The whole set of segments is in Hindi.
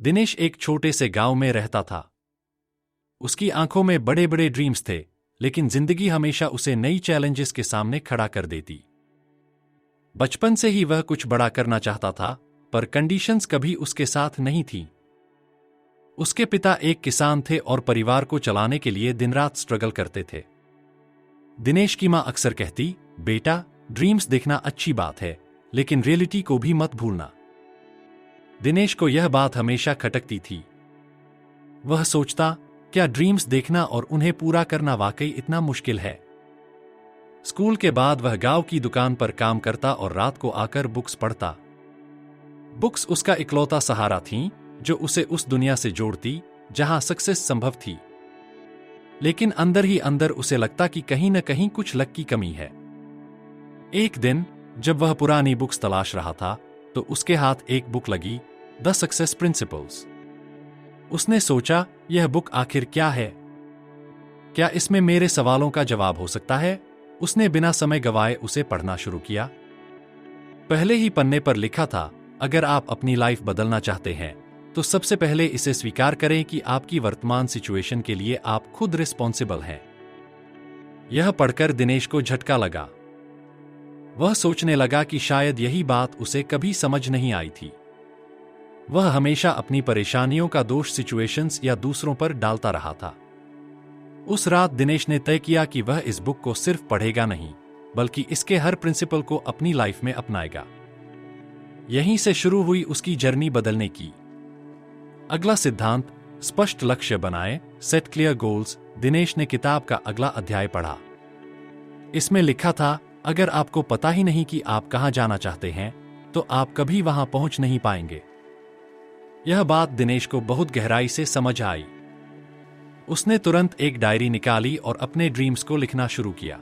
दिनेश एक छोटे से गांव में रहता था। उसकी आंखों में बड़े बड़े ड्रीम्स थे, लेकिन जिंदगी हमेशा उसे नई चैलेंजेस के सामने खड़ा कर देती। बचपन से ही वह कुछ बड़ा करना चाहता था, पर कंडीशंस कभी उसके साथ नहीं थी। उसके पिता एक किसान थे और परिवार को चलाने के लिए दिन रात स्ट्रगल करते थे। दिनेश की मां अक्सर कहती, बेटा, ड्रीम्स देखना अच्छी बात है, लेकिन रियलिटी को भी मत भूलना। दिनेश को यह बात हमेशा खटकती थी। वह सोचता, क्या ड्रीम्स देखना और उन्हें पूरा करना वाकई इतना मुश्किल है? स्कूल के बाद वह गांव की दुकान पर काम करता और रात को आकर बुक्स पढ़ता। बुक्स उसका इकलौता सहारा थीं, जो उसे उस दुनिया से जोड़ती जहां सक्सेस संभव थी। लेकिन अंदर ही अंदर उसे लगता कि कहीं न कहीं कुछ लक की कमी है। एक दिन जब वह पुरानी बुक्स तलाश रहा था, तो उसके हाथ एक बुक लगी, द सक्सेस प्रिंसिपल्स। उसने सोचा, यह बुक आखिर क्या है? क्या इसमें मेरे सवालों का जवाब हो सकता है? उसने बिना समय गंवाए उसे पढ़ना शुरू किया। पहले ही पन्ने पर लिखा था, अगर आप अपनी लाइफ बदलना चाहते हैं, तो सबसे पहले इसे स्वीकार करें कि आपकी वर्तमान सिचुएशन के लिए आप खुद रिस्पॉन्सिबल हैं। यह पढ़कर दिनेश को झटका लगा। वह सोचने लगा कि शायद यही बात उसे कभी समझ नहीं आई थी। वह हमेशा अपनी परेशानियों का दोष सिचुएशंस या दूसरों पर डालता रहा था। उस रात दिनेश ने तय किया कि वह इस बुक को सिर्फ पढ़ेगा नहीं, बल्कि इसके हर प्रिंसिपल को अपनी लाइफ में अपनाएगा। यहीं से शुरू हुई उसकी जर्नी बदलने की। अगला सिद्धांत, स्पष्ट लक्ष्य बनाएं, सेट क्लियर गोल्स। दिनेश ने किताब का अगला अध्याय पढ़ा। इसमें लिखा था, अगर आपको पता ही नहीं कि आप कहां जाना चाहते हैं, तो आप कभी वहां पहुंच नहीं पाएंगे। यह बात दिनेश को बहुत गहराई से समझ आई। उसने तुरंत एक डायरी निकाली और अपने ड्रीम्स को लिखना शुरू किया।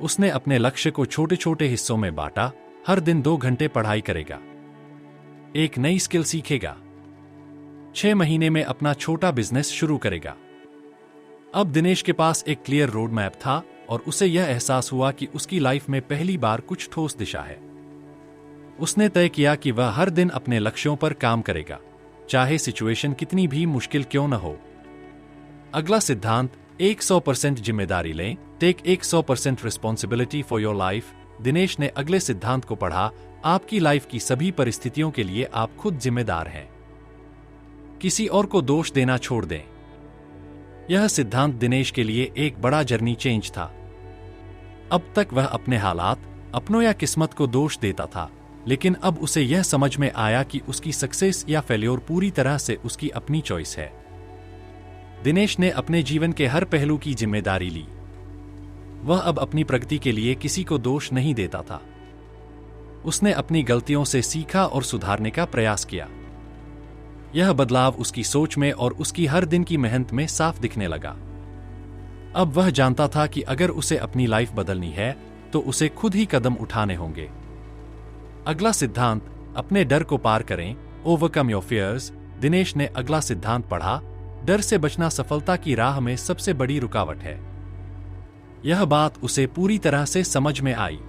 उसने अपने लक्ष्य को छोटे छोटे हिस्सों में बांटा। हर दिन 2 घंटे पढ़ाई करेगा, एक नई स्किल सीखेगा, 6 महीने में अपना छोटा बिजनेस शुरू करेगा। अब दिनेश के पास एक क्लियर रोड मैप था और उसे यह एहसास हुआ कि उसकी लाइफ में पहली बार कुछ ठोस दिशा है। उसने तय किया कि वह हर दिन अपने लक्ष्यों पर काम करेगा, चाहे सिचुएशन कितनी भी मुश्किल क्यों न हो। अगला सिद्धांत, 100% जिम्मेदारी लें, take 100% responsibility for your life. Dinesh ने अगले सिद्धांत को पढ़ा, आपकी लाइफ की सभी परिस्थितियों के लिए आप खुद जिम्मेदार हैं। किसी और को दोष देना छोड़ दें। यह सिद्धांत दिनेश के लिए एक बड़ा जर्नी चेंज था। अब तक वह अपने हालात, अपनों या किस्मत को दोष देता था, लेकिन अब उसे यह समझ में आया कि उसकी सक्सेस या फेल्योर पूरी तरह से उसकी अपनी चॉइस है। दिनेश ने अपने जीवन के हर पहलू की जिम्मेदारी ली। वह अब अपनी प्रगति के लिए किसी को दोष नहीं देता था। उसने अपनी गलतियों से सीखा और सुधारने का प्रयास किया। यह बदलाव उसकी सोच में और उसकी हर दिन की मेहनत में साफ दिखने लगा। अब वह जानता था कि अगर उसे अपनी लाइफ बदलनी है, तो उसे खुद ही कदम उठाने होंगे। अगला सिद्धांत, अपने डर को पार करें, ओवरकम योर फियर्स। दिनेश ने अगला सिद्धांत पढ़ा, डर से बचना सफलता की राह में सबसे बड़ी रुकावट है। यह बात उसे पूरी तरह से समझ में आई।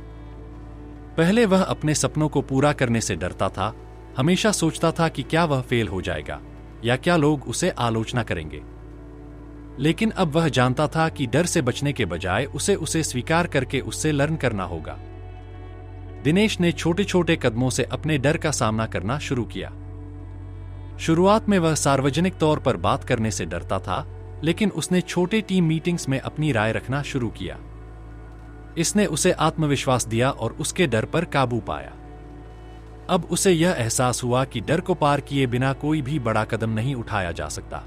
पहले वह अपने सपनों को पूरा करने से डरता था, हमेशा सोचता था कि क्या वह फेल हो जाएगा या क्या लोग उसे आलोचना करेंगे। लेकिन अब वह जानता था कि डर से बचने के बजाय उसे स्वीकार करके उससे लर्न करना होगा। दिनेश ने छोटे छोटे कदमों से अपने डर का सामना करना शुरू किया। शुरुआत में वह सार्वजनिक तौर पर बात करने से डरता था, लेकिन उसने छोटे टीम मीटिंग्स में अपनी राय रखना शुरू किया। इसने उसे आत्मविश्वास दिया और उसके डर पर काबू पाया। अब उसे यह एहसास हुआ कि डर को पार किए बिना कोई भी बड़ा कदम नहीं उठाया जा सकता।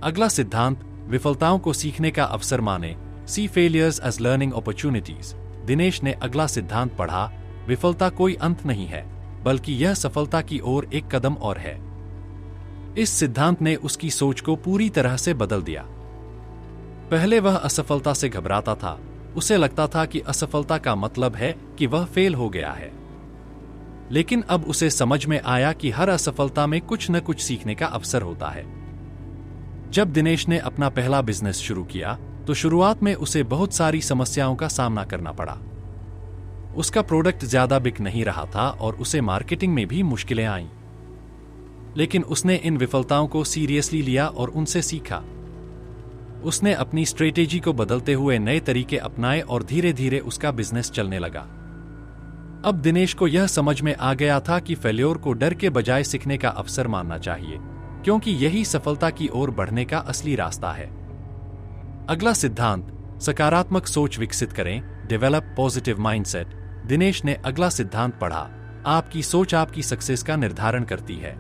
अगला सिद्धांत, विफलताओं को सीखने का अवसर माने, see failures as learning opportunities. Dinesh ने अगला सिद्धांत पढ़ा, विफलता कोई अंत नहीं है, बल्कि यह सफलता की ओर एक कदम और है। इस सिद्धांत ने उसकी सोच को पूरी तरह से बदल दिया। पहले वह असफलता से घबराता था। उसे लगता था कि असफलता का मतलब है कि वह फेल हो गया है। लेकिन अब उसे समझ में आया कि हर असफलता में कुछ न कुछ सीखने का अवसर होता है। जब दिनेश ने अपना पहला बिजनेस शुरू किया, तो शुरुआत में उसे बहुत सारी समस्याओं का सामना करना पड़ा। उसका प्रोडक्ट ज्यादा बिक नहीं रहा था और उसे मार्केटिंग में भी मुश्किलें आईं। लेकिन उसने इन विफलताओं को सीरियसली लिया और उनसे सीखा। उसने अपनी स्ट्रेटेजी को बदलते हुए नए तरीके अपनाए और धीरे धीरे उसका बिजनेस चलने लगा। अब दिनेश को यह समझ में आ गया था कि फेल्योर को डर के बजाय सीखने का अवसर मानना चाहिए, क्योंकि यही सफलता की ओर बढ़ने का असली रास्ता है। अगला सिद्धांत, सकारात्मक सोच विकसित करें, डेवलप पॉजिटिव माइंडसेट। दिनेश ने अगला सिद्धांत पढ़ा, आपकी सोच आपकी सक्सेस का निर्धारण करती है।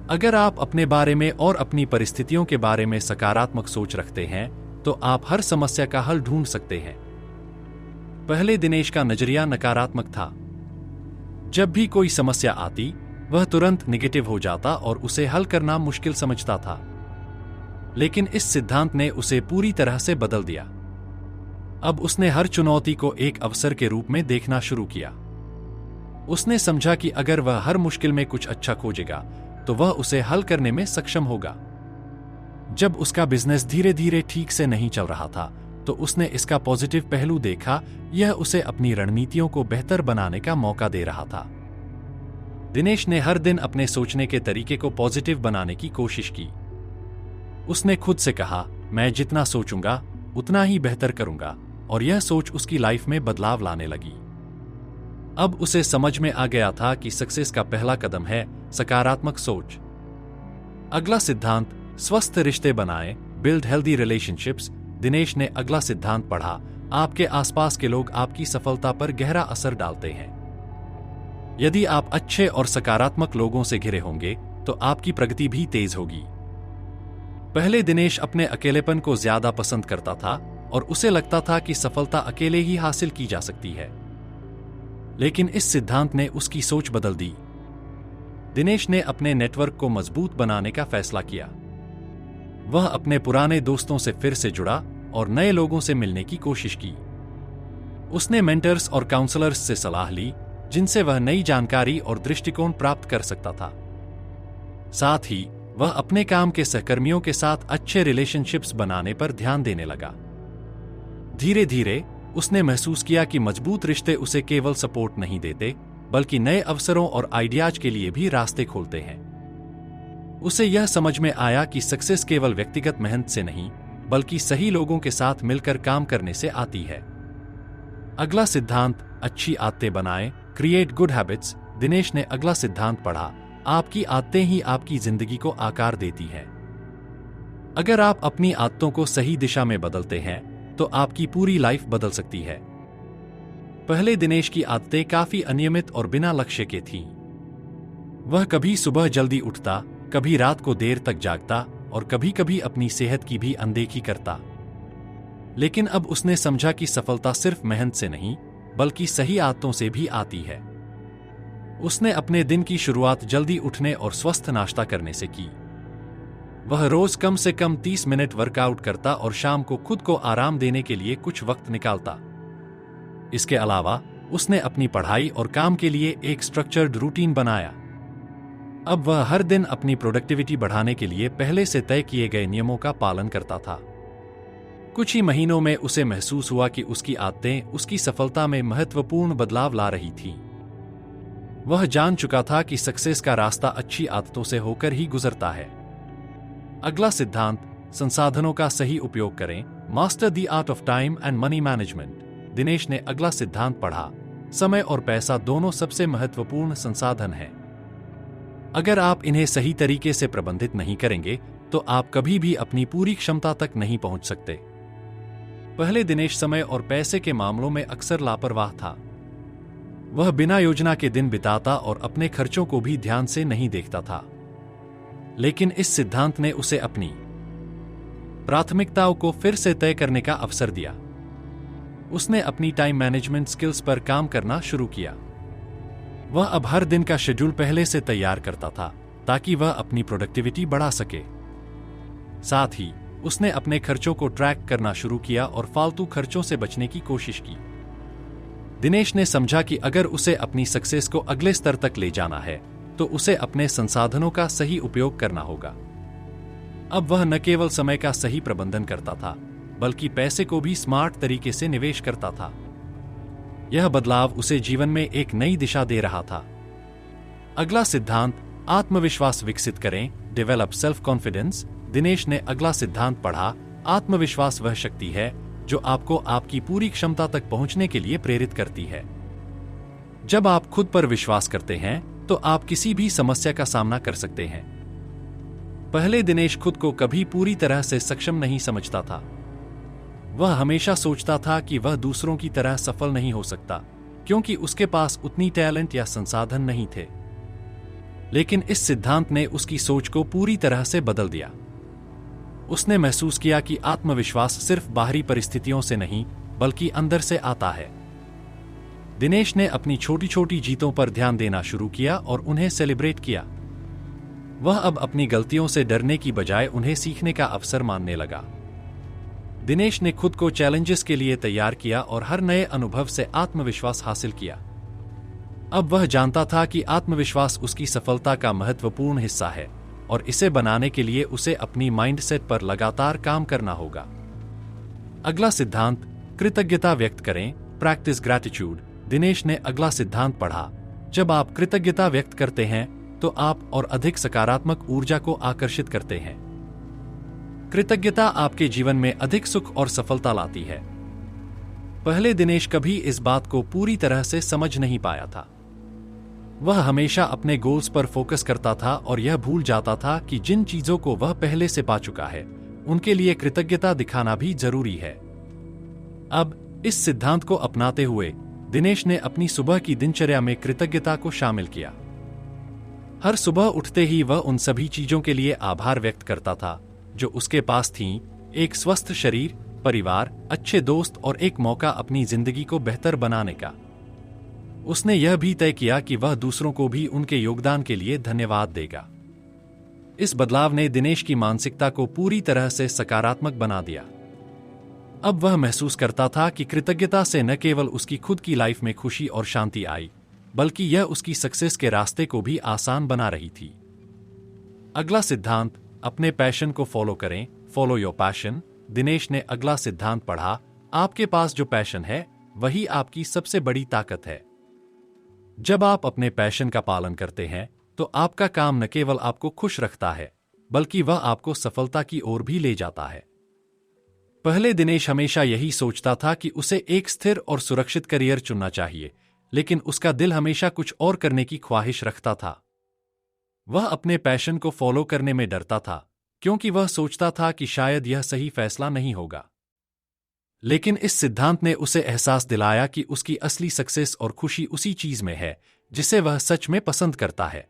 अगर आप अपने बारे में और अपनी परिस्थितियों के बारे में सकारात्मक सोच रखते हैं तो आप हर समस्या का हल ढूंढ सकते हैं। पहले दिनेश का नजरिया नकारात्मक था। जब भी कोई समस्या आती वह तुरंत नेगेटिव हो जाता और उसे हल करना मुश्किल समझता था। लेकिन इस सिद्धांत ने उसे पूरी तरह से बदल दिया। अब उसने हर चुनौती को एक अवसर के रूप में देखना शुरू किया। उसने समझा कि अगर वह हर मुश्किल में कुछ अच्छा खोजेगा तो वह उसे हल करने में सक्षम होगा। जब उसका बिजनेस धीरे धीरे ठीक से नहीं चल रहा था तो उसने इसका पॉजिटिव पहलू देखा। यह उसे अपनी रणनीतियों को बेहतर बनाने का मौका दे रहा था। दिनेश ने हर दिन अपने सोचने के तरीके को पॉजिटिव बनाने की कोशिश की। उसने खुद से कहा, मैं जितना सोचूंगा उतना ही बेहतर करूंगा, और यह सोच उसकी लाइफ में बदलाव लाने लगी। अब उसे समझ में आ गया था कि सक्सेस का पहला कदम है सकारात्मक सोच। अगला सिद्धांत, स्वस्थ रिश्ते बनाएं, बिल्ड हेल्दी रिलेशनशिप्स। दिनेश ने अगला सिद्धांत पढ़ा, आपके आसपास के लोग आपकी सफलता पर गहरा असर डालते हैं। यदि आप अच्छे और सकारात्मक लोगों से घिरे होंगे तो आपकी प्रगति भी तेज होगी। पहले दिनेश अपने अकेलेपन को ज्यादा पसंद करता था और उसे लगता था कि सफलता अकेले ही हासिल की जा सकती है। लेकिन इस सिद्धांत ने उसकी सोच बदल दी। दिनेश ने अपने नेटवर्क को मजबूत बनाने का फैसला किया। वह अपने पुराने दोस्तों से फिर से जुड़ा और नए लोगों से मिलने की कोशिश की। उसने मेंटर्स और काउंसलर्स से सलाह ली, जिनसे वह नई जानकारी और दृष्टिकोण प्राप्त कर सकता था। साथ ही वह अपने काम के सहकर्मियों के साथ अच्छे रिलेशनशिप्स बनाने पर ध्यान देने लगा। धीरे धीरे उसने महसूस किया कि मजबूत रिश्ते उसे केवल सपोर्ट नहीं देते, बल्कि नए अवसरों और आइडियाज के लिए भी रास्ते खोलते हैं। उसे यह समझ में आया कि सक्सेस केवल व्यक्तिगत मेहनत से नहीं, बल्कि सही लोगों के साथ मिलकर काम करने से आती है। अगला सिद्धांत, अच्छी आदतें बनाएं, क्रिएट गुड हैबिट्स। दिनेश ने अगला सिद्धांत पढ़ा, आपकी आदतें ही आपकी जिंदगी को आकार देती हैं। अगर आप अपनी आदतों को सही दिशा में बदलते हैं तो आपकी पूरी लाइफ बदल सकती है। पहले दिनेश की आदतें काफी अनियमित और बिना लक्ष्य के थीं। वह कभी सुबह जल्दी उठता, कभी रात को देर तक जागता और कभी कभी अपनी सेहत की भी अनदेखी करता। लेकिन अब उसने समझा कि सफलता सिर्फ मेहनत से नहीं, बल्कि सही आदतों से भी आती है। उसने अपने दिन की शुरुआत जल्दी उठने और स्वस्थ नाश्ता करने से की। वह रोज कम से कम 30 मिनट वर्कआउट करता और शाम को खुद को आराम देने के लिए कुछ वक्त निकालता। इसके अलावा उसने अपनी पढ़ाई और काम के लिए एक स्ट्रक्चर्ड रूटीन बनाया। अब वह हर दिन अपनी प्रोडक्टिविटी बढ़ाने के लिए पहले से तय किए गए नियमों का पालन करता था। कुछ ही महीनों में उसे महसूस हुआ कि उसकी आदतें उसकी सफलता में महत्वपूर्ण बदलाव ला रही थीं। वह जान चुका था कि सक्सेस का रास्ता अच्छी आदतों से होकर ही गुजरता है। अगला सिद्धांत, संसाधनों का सही उपयोग करें, master the art of time and money management. Dinesh ने अगला सिद्धांत पढ़ा, समय और पैसा दोनों सबसे महत्वपूर्ण संसाधन हैं। अगर आप इन्हें सही तरीके से प्रबंधित नहीं करेंगे तो आप कभी भी अपनी पूरी क्षमता तक नहीं पहुंच सकते। पहले दिनेश समय और पैसे के मामलों में अक्सर लापरवाह था। वह बिना योजना के दिन बिताता और अपने खर्चों को भी ध्यान से नहीं देखता था। लेकिन इस सिद्धांत ने उसे अपनी प्राथमिकताओं को फिर से तय करने का अवसर दिया। उसने अपनी टाइम मैनेजमेंट स्किल्स पर काम करना शुरू किया। वह अब हर दिन का शेड्यूल पहले से तैयार करता था ताकि वह अपनी प्रोडक्टिविटी बढ़ा सके। साथ ही उसने अपने खर्चों को ट्रैक करना शुरू किया और फालतू खर्चों से बचने की कोशिश की। दिनेश ने समझा कि अगर उसे अपनी सक्सेस को अगले स्तर तक ले जाना है तो उसे अपने संसाधनों का सही उपयोग करना होगा। अब वह न केवल समय का सही प्रबंधन करता था, बल्कि पैसे को भी स्मार्ट तरीके से निवेश करता था। यह बदलाव उसे जीवन में एक नई दिशा दे रहा था। अगला सिद्धांत, आत्मविश्वास विकसित करें, डेवलप सेल्फ कॉन्फिडेंस। दिनेश ने अगला सिद्धांत पढ़ा, आत्मविश्वास वह शक्ति है जो आपको आपकी पूरी क्षमता तक पहुंचने के लिए प्रेरित करती है। जब आप खुद पर विश्वास करते हैं तो आप किसी भी समस्या का सामना कर सकते हैं। पहले दिनेश खुद को कभी पूरी तरह से सक्षम नहीं समझता था। वह हमेशा सोचता था कि वह दूसरों की तरह सफल नहीं हो सकता क्योंकि उसके पास उतनी टैलेंट या संसाधन नहीं थे। लेकिन इस सिद्धांत ने उसकी सोच को पूरी तरह से बदल दिया। उसने महसूस किया कि आत्मविश्वास सिर्फ बाहरी परिस्थितियों से नहीं बल्कि अंदर से आता है। दिनेश ने अपनी छोटी छोटी जीतों पर ध्यान देना शुरू किया और उन्हें सेलिब्रेट किया। वह अब अपनी गलतियों से डरने की बजाय उन्हें सीखने का अवसर मानने लगा। दिनेश ने खुद को चैलेंजेस के लिए तैयार किया और हर नए अनुभव से आत्मविश्वास हासिल किया। अब वह जानता था कि आत्मविश्वास उसकी सफलता का महत्वपूर्ण हिस्सा है और इसे बनाने के लिए उसे अपनी माइंडसेट पर लगातार काम करना होगा। अगला सिद्धांत, कृतज्ञता व्यक्त करें, प्रैक्टिस ग्रैटिट्यूड। दिनेश ने अगला सिद्धांत पढ़ा, जब आप कृतज्ञता व्यक्त करते हैं तो आप और अधिक सकारात्मक ऊर्जा को आकर्षित करते हैं। कृतज्ञता आपके जीवन में अधिक सुख और सफलता लाती है। पहले दिनेश कभी इस बात को पूरी तरह से समझ नहीं पाया था। वह हमेशा अपने गोल्स पर फोकस करता था और यह भूल जाता था कि जिन चीजों को वह पहले से पा चुका है उनके लिए कृतज्ञता दिखाना भी जरूरी है। अब इस सिद्धांत को अपनाते हुए दिनेश ने अपनी सुबह की दिनचर्या में कृतज्ञता को शामिल किया। हर सुबह उठते ही वह उन सभी चीजों के लिए आभार व्यक्त करता था जो उसके पास थीं, एक स्वस्थ शरीर, परिवार, अच्छे दोस्त और एक मौका अपनी जिंदगी को बेहतर बनाने का। उसने यह भी तय किया कि वह दूसरों को भी उनके योगदान के लिए धन्यवाद देगा। इस बदलाव ने दिनेश की मानसिकता को पूरी तरह से सकारात्मक बना दिया। अब वह महसूस करता था कि कृतज्ञता से न केवल उसकी खुद की लाइफ में खुशी और शांति आई, बल्कि यह उसकी सक्सेस के रास्ते को भी आसान बना रही थी। अगला सिद्धांत, अपने पैशन को फॉलो करें, फॉलो योर पैशन। दिनेश ने अगला सिद्धांत पढ़ा, आपके पास जो पैशन है वही आपकी सबसे बड़ी ताकत है। जब आप अपने पैशन का पालन करते हैं तो आपका काम न केवल आपको खुश रखता है बल्कि वह आपको सफलता की ओर भी ले जाता है। पहले दिनेश हमेशा यही सोचता था कि उसे एक स्थिर और सुरक्षित करियर चुनना चाहिए, लेकिन उसका दिल हमेशा कुछ और करने की ख्वाहिश रखता था। वह अपने पैशन को फॉलो करने में डरता था क्योंकि वह सोचता था कि शायद यह सही फैसला नहीं होगा। लेकिन इस सिद्धांत ने उसे एहसास दिलाया कि उसकी असली सक्सेस और खुशी उसी चीज में है जिसे वह सच में पसंद करता है।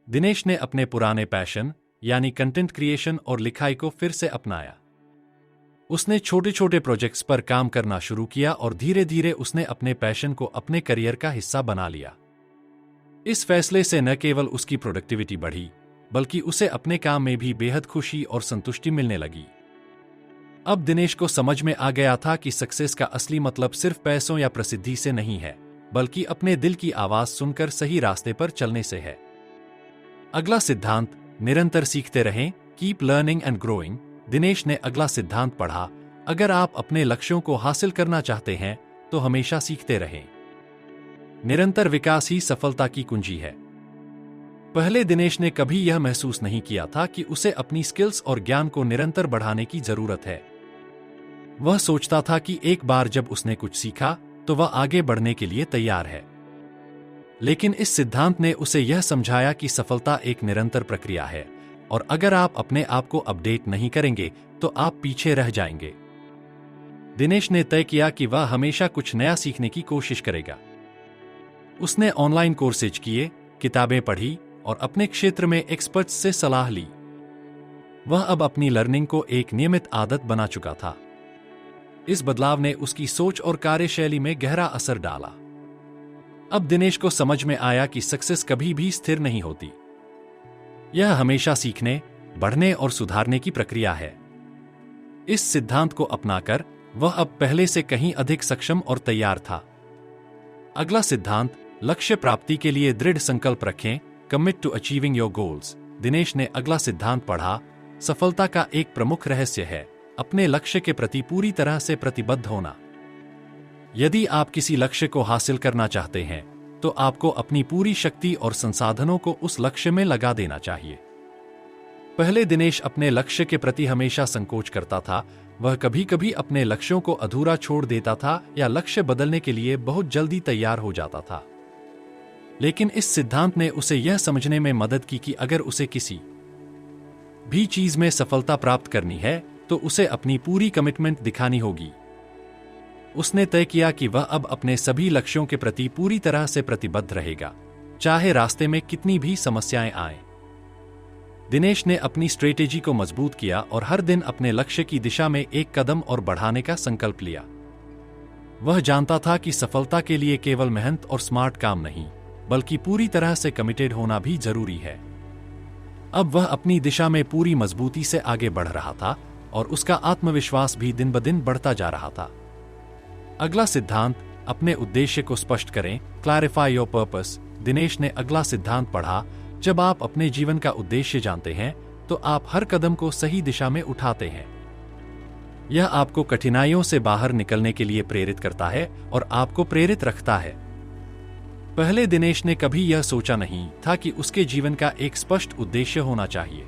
दिनेश ने अपने पुराने पैशन यानी कंटेंट क्रिएशन और लिखाई को फिर से अपनाया। उसने छोटे छोटे प्रोजेक्ट्स पर काम करना शुरू किया और धीरे धीरे उसने अपने पैशन को अपने करियर का हिस्सा बना लिया। इस फैसले से न केवल उसकी प्रोडक्टिविटी बढ़ी बल्कि उसे अपने काम में भी बेहद खुशी और संतुष्टि मिलने लगी। अब दिनेश को समझ में आ गया था कि सक्सेस का असली मतलब सिर्फ पैसों या प्रसिद्धि से नहीं है, बल्कि अपने दिल की आवाज सुनकर सही रास्ते पर चलने से है। अगला सिद्धांत, निरंतर सीखते रहें, keep learning and growing. Dinesh ने अगला सिद्धांत पढ़ा, अगर आप अपने लक्ष्यों को हासिल करना चाहते हैं तो हमेशा सीखते रहें। निरंतर विकास ही सफलता की कुंजी है। पहले दिनेश ने कभी यह महसूस नहीं किया था कि उसे अपनी स्किल्स और ज्ञान को निरंतर बढ़ाने की जरूरत है। वह सोचता था कि एक बार जब उसने कुछ सीखा तो वह आगे बढ़ने के लिए तैयार है। लेकिन इस सिद्धांत ने उसे यह समझाया कि सफलता एक निरंतर प्रक्रिया है और अगर आप अपने आप को अपडेट नहीं करेंगे तो आप पीछे रह जाएंगे। दिनेश ने तय किया कि वह हमेशा कुछ नया सीखने की कोशिश करेगा। उसने ऑनलाइन कोर्सेज किए, किताबें पढ़ी और अपने क्षेत्र में एक्सपर्ट्स से सलाह ली। वह अब अपनी लर्निंग को एक नियमित आदत बना चुका था। इस बदलाव ने उसकी सोच और कार्यशैली में गहरा असर डाला। अब दिनेश को समझ में आया कि सक्सेस कभी भी स्थिर नहीं होती। यह हमेशा सीखने, बढ़ने और सुधारने की प्रक्रिया है। इस सिद्धांत को अपनाकर वह अब पहले से कहीं अधिक सक्षम और तैयार था। अगला सिद्धांत, लक्ष्य प्राप्ति के लिए दृढ़ संकल्प रखें, commit to achieving your goals. Dinesh ने अगला सिद्धांत पढ़ा, सफलता का एक प्रमुख रहस्य है अपने लक्ष्य के प्रति पूरी तरह से प्रतिबद्ध होना। यदि आप किसी लक्ष्य को हासिल करना चाहते हैं तो आपको अपनी पूरी शक्ति और संसाधनों को उस लक्ष्य में लगा देना चाहिए। पहले दिनेश अपने लक्ष्य के प्रति हमेशा संकोच करता था। वह कभी कभी अपने लक्ष्यों को अधूरा छोड़ देता था या लक्ष्य बदलने के लिए बहुत जल्दी तैयार हो जाता था। लेकिन इस सिद्धांत ने उसे यह समझने में मदद की कि अगर उसे किसी भी चीज में सफलता प्राप्त करनी है तो उसे अपनी पूरी कमिटमेंट दिखानी होगी। उसने तय किया कि वह अब अपने सभी लक्ष्यों के प्रति पूरी तरह से प्रतिबद्ध रहेगा, चाहे रास्ते में कितनी भी समस्याएं आएं। दिनेश ने अपनी स्ट्रेटेजी को मजबूत किया और हर दिन अपने लक्ष्य की दिशा में एक कदम और बढ़ाने का संकल्प लिया। वह जानता था कि सफलता के लिए केवल मेहनत और स्मार्ट काम नहीं, बल्कि पूरी तरह से कमिटेड होना भी जरूरी है। अब वह अपनी दिशा में पूरी मजबूती से आगे बढ़ रहा था और उसका आत्मविश्वास भी दिन ब दिन बढ़ता जा रहा था। अगला सिद्धांत, अपने उद्देश्य को स्पष्ट करें, क्लैरिफाई योर पर्पस। दिनेश ने अगला सिद्धांत पढ़ा, जब आप अपने जीवन का उद्देश्य जानते हैं तो आप हर कदम को सही दिशा में उठाते हैं। यह आपको कठिनाइयों से बाहर निकलने के लिए प्रेरित करता है और आपको प्रेरित रखता है। पहले दिनेश ने कभी यह सोचा नहीं था कि उसके जीवन का एक स्पष्ट उद्देश्य होना चाहिए।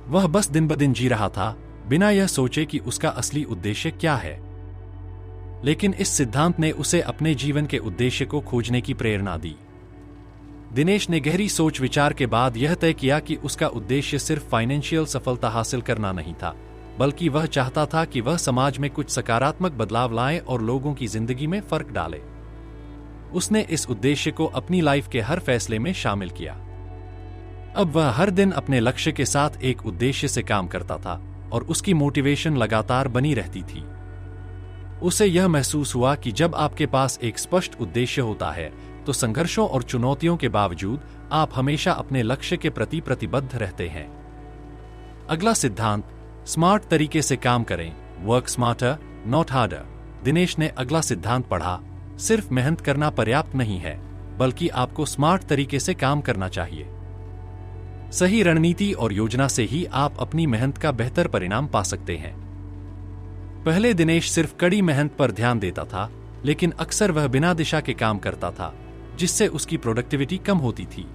वह बस दिन ब दिन जी रहा था, बिना यह सोचे कि उसका असली उद्देश्य क्या है। लेकिन इस सिद्धांत ने उसे अपने जीवन के उद्देश्य को खोजने की प्रेरणा दी। दिनेश ने गहरी सोच विचार के बाद यह तय किया कि उसका उद्देश्य सिर्फ फाइनेंशियल सफलता हासिल करना नहीं था, बल्कि वह चाहता था कि वह समाज में कुछ सकारात्मक बदलाव लाए और लोगों की जिंदगी में फर्क डाले। उसने इस उद्देश्य को अपनी लाइफ के हर फैसले में शामिल किया। अब वह हर दिन अपने लक्ष्य के साथ एक उद्देश्य से काम करता था और उसकी मोटिवेशन लगातार बनी रहती थी। उसे यह महसूस हुआ कि जब आपके पास एक स्पष्ट उद्देश्य होता है तो संघर्षों और चुनौतियों के बावजूद आप हमेशा अपने लक्ष्य के प्रति प्रतिबद्ध रहते हैं। अगला सिद्धांत, स्मार्ट तरीके से काम करें, work smarter not harder. Dinesh ने अगला सिद्धांत पढ़ा, सिर्फ मेहनत करना पर्याप्त नहीं है, बल्कि आपको स्मार्ट तरीके से काम करना चाहिए। सही रणनीति और योजना से ही आप अपनी मेहनत का बेहतर परिणाम पा सकते हैं। पहले दिनेश सिर्फ कड़ी मेहनत पर ध्यान देता था, लेकिन अक्सर वह बिना दिशा के काम करता था, जिससे उसकी प्रोडक्टिविटी कम होती थी।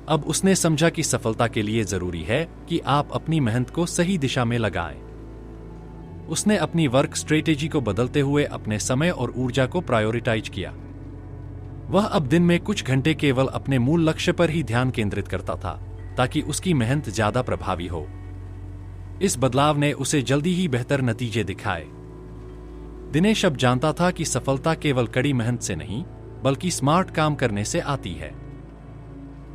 अब उसने समझा कि सफलता के लिए जरूरी है कि आप अपनी मेहनत को सही दिशा में लगाएं। उसने अपनी वर्क स्ट्रेटेजी को बदलते हुए अपने समय और ऊर्जा को प्रायोरिटाइज किया। वह अब दिन में कुछ घंटे केवल अपने मूल लक्ष्य पर ही ध्यान केंद्रित करता था, ताकि उसकी मेहनत ज्यादा प्रभावी हो। इस बदलाव ने उसे जल्दी ही बेहतर नतीजे दिखाए। दिनेश अब जानता था कि सफलता केवल कड़ी मेहनत से नहीं, बल्कि स्मार्ट काम करने से आती है।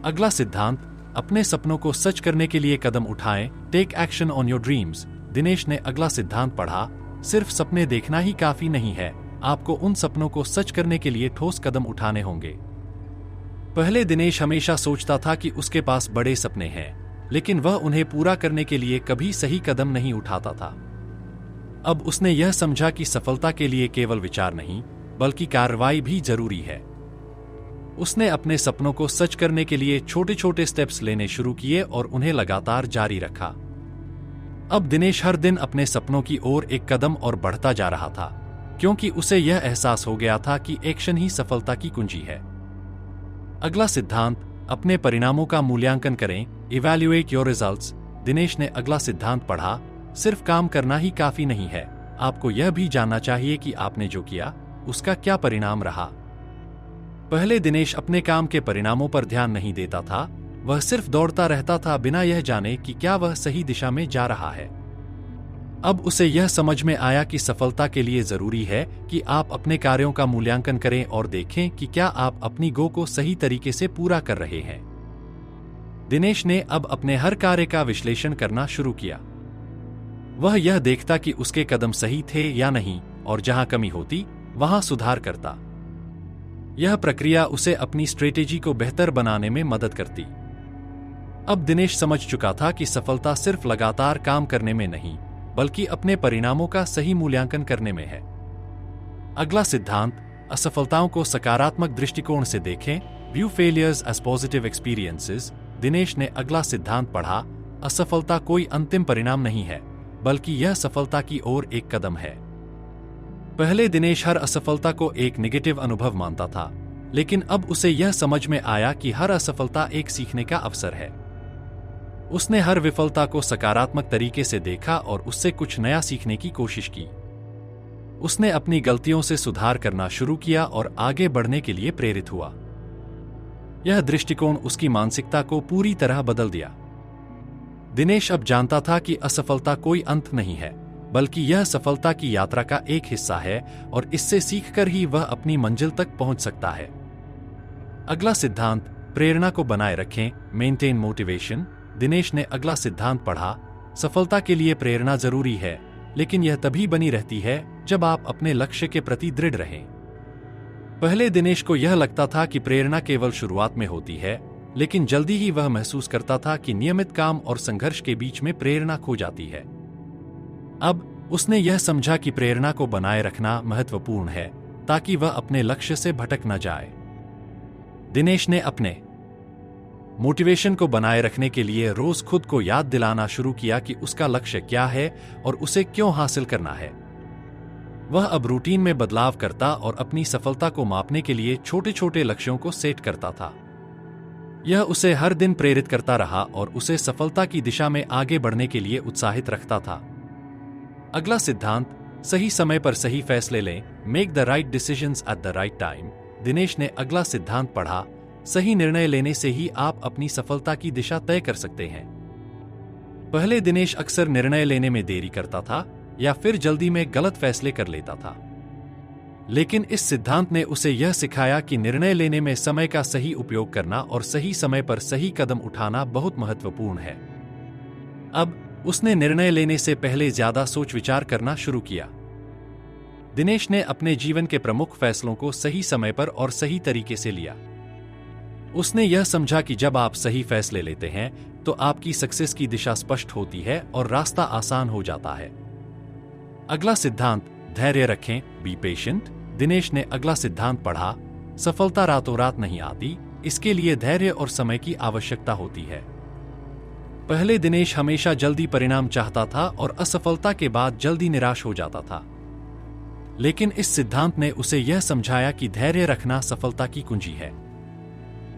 अगला सिद्धांत, अपने सपनों को सच करने के लिए कदम उठाएं, take action on your dreams. Dinesh ने अगला सिद्धांत पढ़ा, सिर्फ सपने देखना ही काफी नहीं है, आपको उन सपनों को सच करने के लिए ठोस कदम उठाने होंगे। पहले दिनेश हमेशा सोचता था कि उसके पास बड़े सपने हैं, लेकिन वह उन्हें पूरा करने के लिए कभी सही कदम नहीं उठाता था। अब उसने यह समझा कि सफलता के लिए केवल विचार नहीं, बल्कि कार्रवाई भी जरूरी है। उसने अपने सपनों को सच करने के लिए छोटे छोटे स्टेप्स लेने शुरू किए और उन्हें लगातार जारी रखा। अब दिनेश हर दिन अपने सपनों की ओर एक कदम और बढ़ता जा रहा था, क्योंकि उसे यह एहसास हो गया था कि एक्शन ही सफलता की कुंजी है। अगला सिद्धांत, अपने परिणामों का मूल्यांकन करें, इवैल्यूएट योर रिजल्ट्स। दिनेश ने अगला सिद्धांत पढ़ा, सिर्फ काम करना ही काफी नहीं है, आपको यह भी जानना चाहिए कि आपने जो किया उसका क्या परिणाम रहा। पहले दिनेश अपने काम के परिणामों पर ध्यान नहीं देता था, वह सिर्फ दौड़ता रहता था बिना यह जाने कि क्या वह सही दिशा में जा रहा है। अब उसे यह समझ में आया कि सफलता के लिए जरूरी है कि आप अपने कार्यों का मूल्यांकन करें और देखें कि क्या आप अपनी गो को सही तरीके से पूरा कर रहे हैं। दिनेश ने अब अपने हर कार्य का विश्लेषण करना शुरू किया। वह यह देखता कि उसके कदम सही थे या नहीं, और जहां कमी होती वहां सुधार करता। यह प्रक्रिया उसे अपनी स्ट्रेटेजी को बेहतर बनाने में मदद करती। अब दिनेश समझ चुका था कि सफलता सिर्फ लगातार काम करने में नहीं, बल्कि अपने परिणामों का सही मूल्यांकन करने में है। अगला सिद्धांत, असफलताओं को सकारात्मक दृष्टिकोण से देखें, view failures as positive experiences. Dinesh ने अगला सिद्धांत पढ़ा, असफलता कोई अंतिम परिणाम नहीं है, बल्कि यह सफलता की ओर एक कदम है। पहले दिनेश हर असफलता को एक नेगेटिव अनुभव मानता था, लेकिन अब उसे यह समझ में आया कि हर असफलता एक सीखने का अवसर है। उसने हर विफलता को सकारात्मक तरीके से देखा और उससे कुछ नया सीखने की कोशिश की। उसने अपनी गलतियों से सुधार करना शुरू किया और आगे बढ़ने के लिए प्रेरित हुआ। यह दृष्टिकोण उसकी मानसिकता को पूरी तरह बदल दिया। दिनेश अब जानता था कि असफलता कोई अंत नहीं है, बल्कि यह सफलता की यात्रा का एक हिस्सा है और इससे सीखकर ही वह अपनी मंजिल तक पहुंच सकता है। अगला सिद्धांत, प्रेरणा को बनाए रखें, मेंटेन मोटिवेशन। दिनेश ने अगला सिद्धांत पढ़ा, सफलता के लिए प्रेरणा जरूरी है, लेकिन यह तभी बनी रहती है जब आप अपने लक्ष्य के प्रति दृढ़ रहें। पहले दिनेश को यह लगता था कि प्रेरणा केवल शुरुआत में होती है, लेकिन जल्दी ही वह महसूस करता था कि नियमित काम और संघर्ष के बीच में प्रेरणा खो जाती है। अब उसने यह समझा कि प्रेरणा को बनाए रखना महत्वपूर्ण है ताकि वह अपने लक्ष्य से भटक न जाए। दिनेश ने अपने मोटिवेशन को बनाए रखने के लिए रोज खुद को याद दिलाना शुरू किया कि उसका लक्ष्य क्या है और उसे क्यों हासिल करना है। वह अब रूटीन में बदलाव करता और अपनी सफलता को मापने के लिए छोटे छोटे लक्ष्यों को सेट करता था। यह उसे हर दिन प्रेरित करता रहा और उसे सफलता की दिशा में आगे बढ़ने के लिए उत्साहित रखता था। अगला सिद्धांत, सही समय पर सही फैसले लें, make the right decisions at the right time. Dinesh ने अगला सिद्धांत पढ़ा, सही निर्णय लेने से ही आप अपनी सफलता की दिशा तय कर सकते हैं। पहले दिनेश अक्सर निर्णय लेने में देरी करता था या फिर जल्दी में गलत फैसले कर लेता था, लेकिन इस सिद्धांत ने उसे यह सिखाया कि निर्णय लेने में समय का सही उपयोग करना और सही समय पर सही कदम उठाना बहुत महत्वपूर्ण है। अब उसने निर्णय लेने से पहले ज्यादा सोच विचार करना शुरू किया। दिनेश ने अपने जीवन के प्रमुख फैसलों को सही समय पर और सही तरीके से लिया। उसने यह समझा कि जब आप सही फैसले लेते हैं तो आपकी सक्सेस की दिशा स्पष्ट होती है और रास्ता आसान हो जाता है। अगला सिद्धांत, धैर्य रखें, बी पेशेंट। दिनेश ने अगला सिद्धांत पढ़ा, सफलता रातों रात नहीं आती, इसके लिए धैर्य और समय की आवश्यकता होती है। पहले दिनेश हमेशा जल्दी परिणाम चाहता था और असफलता के बाद जल्दी निराश हो जाता था, लेकिन इस सिद्धांत ने उसे यह समझाया कि धैर्य रखना सफलता की कुंजी है।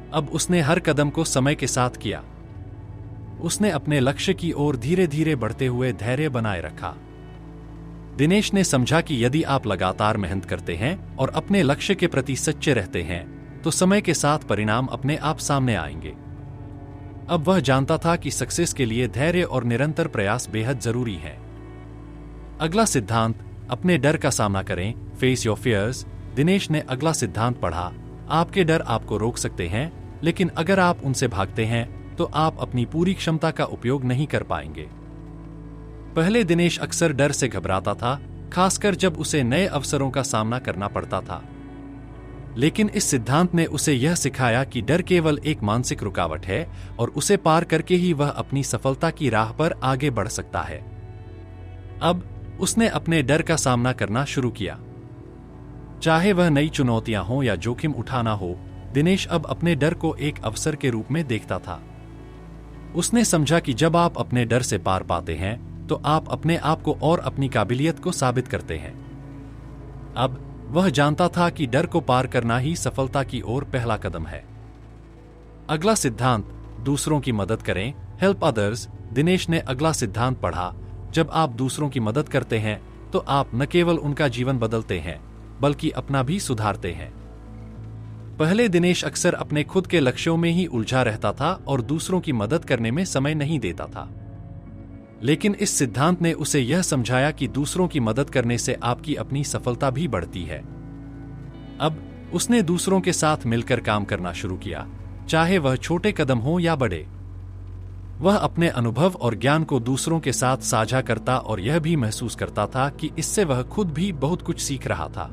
अब उसने हर कदम को समय के साथ किया। उसने अपने लक्ष्य की ओर धीरे धीरे बढ़ते हुए धैर्य बनाए रखा। दिनेश ने समझा कि यदि आप लगातार मेहनत करते हैं और अपने लक्ष्य के प्रति सच्चे रहते हैं तो समय के साथ परिणाम अपने आप सामने आएंगे। अब वह जानता था कि सक्सेस के लिए धैर्य और निरंतर प्रयास बेहद जरूरी है। अगला सिद्धांत, अपने डर का सामना करें, फेस योर फियर्स। दिनेश ने अगला सिद्धांत पढ़ा, आपके डर आपको रोक सकते हैं, लेकिन अगर आप उनसे भागते हैं तो आप अपनी पूरी क्षमता का उपयोग नहीं कर पाएंगे। पहले दिनेश अक्सर डर से घबराता था, खासकर जब उसे नए अवसरों का सामना करना पड़ता था, लेकिन इस सिद्धांत ने उसे यह सिखाया कि डर केवल एक मानसिक रुकावट है और उसे पार करके ही वह अपनी सफलता की राह पर आगे बढ़ सकता है। अब उसने अपने डर का सामना करना शुरू किया, चाहे वह नई चुनौतियां हो या जोखिम उठाना हो। दिनेश अब अपने डर को एक अवसर के रूप में देखता था। उसने समझा कि जब आप अपने डर से पार पाते हैं तो आप अपने आप को और अपनी काबिलियत को साबित करते हैं। अब वह जानता था कि डर को पार करना ही सफलता की ओर पहला कदम है। अगला सिद्धांत, दूसरों की मदद करें, हेल्प अदर्स। दिनेश ने अगला सिद्धांत पढ़ा, जब आप दूसरों की मदद करते हैं तो आप न केवल उनका जीवन बदलते हैं बल्कि अपना भी सुधारते हैं। पहले दिनेश अक्सर अपने खुद के लक्ष्यों में ही उलझा रहता था और दूसरों की मदद करने में समय नहीं देता था, लेकिन इस सिद्धांत ने उसे यह समझाया कि दूसरों की मदद करने से आपकी अपनी सफलता भी बढ़ती है। अब उसने दूसरों के साथ मिलकर काम करना शुरू किया, चाहे वह छोटे कदम हो या बड़े। वह अपने अनुभव और ज्ञान को दूसरों के साथ साझा करता और यह भी महसूस करता था कि इससे वह खुद भी बहुत कुछ सीख रहा था।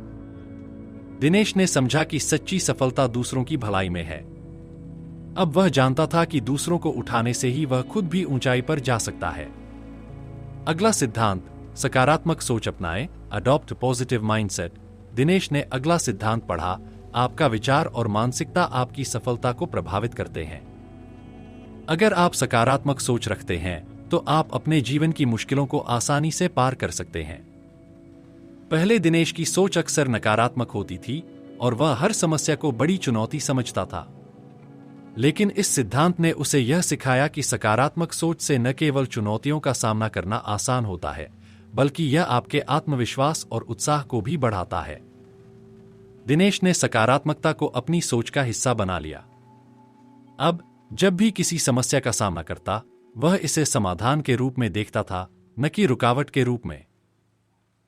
दिनेश ने समझा कि सच्ची सफलता दूसरों की भलाई में है। अब वह जानता था कि दूसरों को उठाने से ही वह खुद भी ऊंचाई पर जा सकता है। अगला सिद्धांत, सकारात्मक सोच अपनाएं, अडॉप्ट पॉजिटिव माइंडसेट। दिनेश ने अगला सिद्धांत पढ़ा, आपका विचार और मानसिकता आपकी सफलता को प्रभावित करते हैं। अगर आप सकारात्मक सोच रखते हैं तो आप अपने जीवन की मुश्किलों को आसानी से पार कर सकते हैं। पहले दिनेश की सोच अक्सर नकारात्मक होती थी और वह हर समस्या को बड़ी चुनौती समझता था। लेकिन इस सिद्धांत ने उसे यह सिखाया कि सकारात्मक सोच से न केवल चुनौतियों का सामना करना आसान होता है, बल्कि यह आपके आत्मविश्वास और उत्साह को भी बढ़ाता है। दिनेश ने सकारात्मकता को अपनी सोच का हिस्सा बना लिया। अब जब भी किसी समस्या का सामना करता, वह इसे समाधान के रूप में देखता था, न कि रुकावट के रूप में।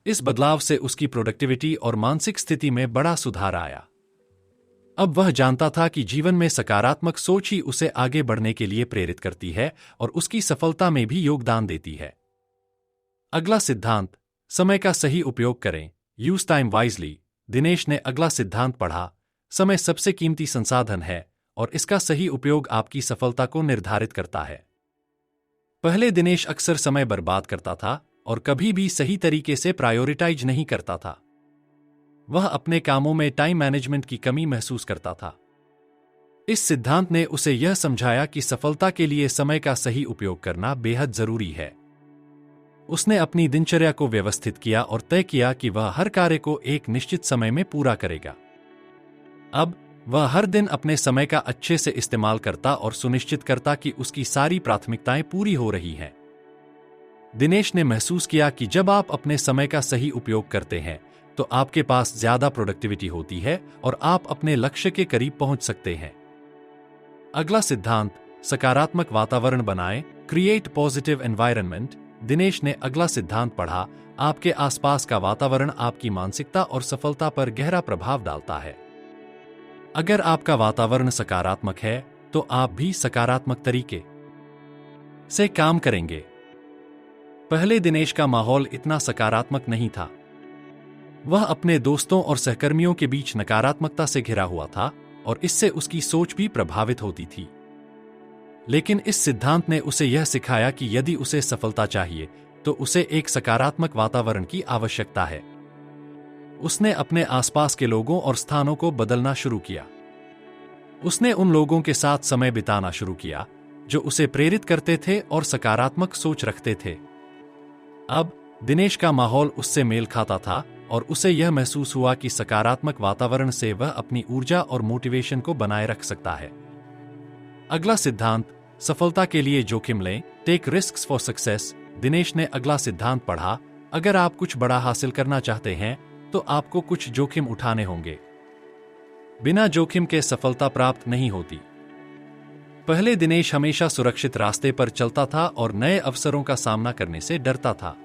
इस बदलाव से उसकी प्रोडक्टिविटी और मानसिक स्थिति में बड़ा सुधार आया। अब वह जानता था कि जीवन में सकारात्मक सोच ही उसे आगे बढ़ने के लिए प्रेरित करती है और उसकी सफलता में भी योगदान देती है। अगला सिद्धांत, समय का सही उपयोग करें, यूज टाइम वाइजली। दिनेश ने अगला सिद्धांत पढ़ा, समय सबसे कीमती संसाधन है और इसका सही उपयोग आपकी सफलता को निर्धारित करता है। पहले दिनेश अक्सर समय बर्बाद करता था और कभी भी सही तरीके से प्रायोरिटाइज नहीं करता था। वह अपने कामों में टाइम मैनेजमेंट की कमी महसूस करता था। इस सिद्धांत ने उसे यह समझाया कि सफलता के लिए समय का सही उपयोग करना बेहद जरूरी है। उसने अपनी दिनचर्या को व्यवस्थित किया और तय किया कि वह हर कार्य को एक निश्चित समय में पूरा करेगा। अब वह हर दिन अपने समय का अच्छे से इस्तेमाल करता और सुनिश्चित करता कि उसकी सारी प्राथमिकताएं पूरी हो रही हैं। दिनेश ने महसूस किया कि जब आप अपने समय का सही उपयोग करते हैं, तो आपके पास ज्यादा प्रोडक्टिविटी होती है और आप अपने लक्ष्य के करीब पहुंच सकते हैं। अगला सिद्धांत, सकारात्मक वातावरण बनाएं, क्रिएट पॉजिटिव एनवायरनमेंट। दिनेश ने अगला सिद्धांत पढ़ा, आपके आसपास का वातावरण आपकी मानसिकता और सफलता पर गहरा प्रभाव डालता है। अगर आपका वातावरण सकारात्मक है, तो आप भी सकारात्मक तरीके से काम करेंगे। पहले दिनेश का माहौल इतना सकारात्मक नहीं था। वह अपने दोस्तों और सहकर्मियों के बीच नकारात्मकता से घिरा हुआ था और इससे उसकी सोच भी प्रभावित होती थी। लेकिन इस सिद्धांत ने उसे यह सिखाया कि यदि उसे सफलता चाहिए, तो उसे एक सकारात्मक वातावरण की आवश्यकता है। उसने अपने आसपास के लोगों और स्थानों को बदलना शुरू किया। उसने उन लोगों के साथ समय बिताना शुरू किया जो उसे प्रेरित करते थे और सकारात्मक सोच रखते थे। अब दिनेश का माहौल उससे मेल खाता था और उसे यह महसूस हुआ कि सकारात्मक वातावरण से वह अपनी ऊर्जा और मोटिवेशन को बनाए रख सकता है। अगला सिद्धांत, सफलता के लिए जोखिम लें, take risks for success. Dinesh ने अगला सिद्धांत पढ़ा, अगर आप कुछ बड़ा हासिल करना चाहते हैं, तो आपको कुछ जोखिम उठाने होंगे। बिना जोखिम के सफलता प्राप्त नहीं होती। पहले दिनेश हमेशा सुरक्षित रास्ते पर चलता था और नए अवसरों का सामना करने से डरता था।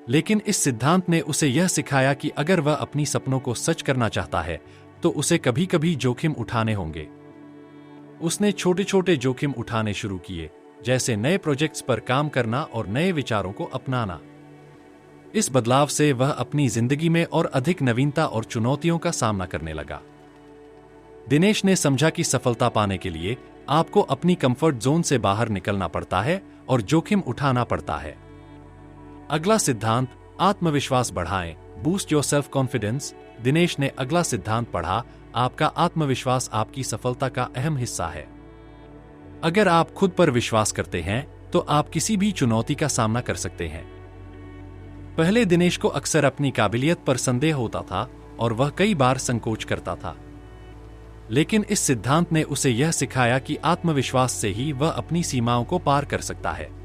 लेकिन इस सिद्धांत ने उसे यह सिखाया कि अगर वह अपनी सपनों को सच करना चाहता है, तो उसे कभी कभी जोखिम उठाने होंगे। उसने छोटे छोटे जोखिम उठाने शुरू किए, जैसे नए प्रोजेक्ट्स पर काम करना और नए विचारों को अपनाना। इस बदलाव से वह अपनी जिंदगी में और अधिक नवीनता और चुनौतियों का सामना करने लगा। दिनेश ने समझा कि सफलता पाने के लिए आपको अपनी कंफर्ट जोन से बाहर निकलना पड़ता है और जोखिम उठाना पड़ता है। अगला सिद्धांत, आत्मविश्वास बढ़ाएं, boost your self confidence. Dinesh ने अगला सिद्धांत पढ़ा, आपका आत्मविश्वास आपकी सफलता का अहम हिस्सा है। अगर आप खुद पर विश्वास करते हैं, तो आप किसी भी चुनौती का सामना कर सकते हैं। पहले दिनेश को अक्सर अपनी काबिलियत पर संदेह होता था और वह कई बार संकोच करता था। लेकिन इस सिद्धांत ने उसे यह सिखाया कि आत्मविश्वास से ही वह अपनी सीमाओं को पार कर सकता है।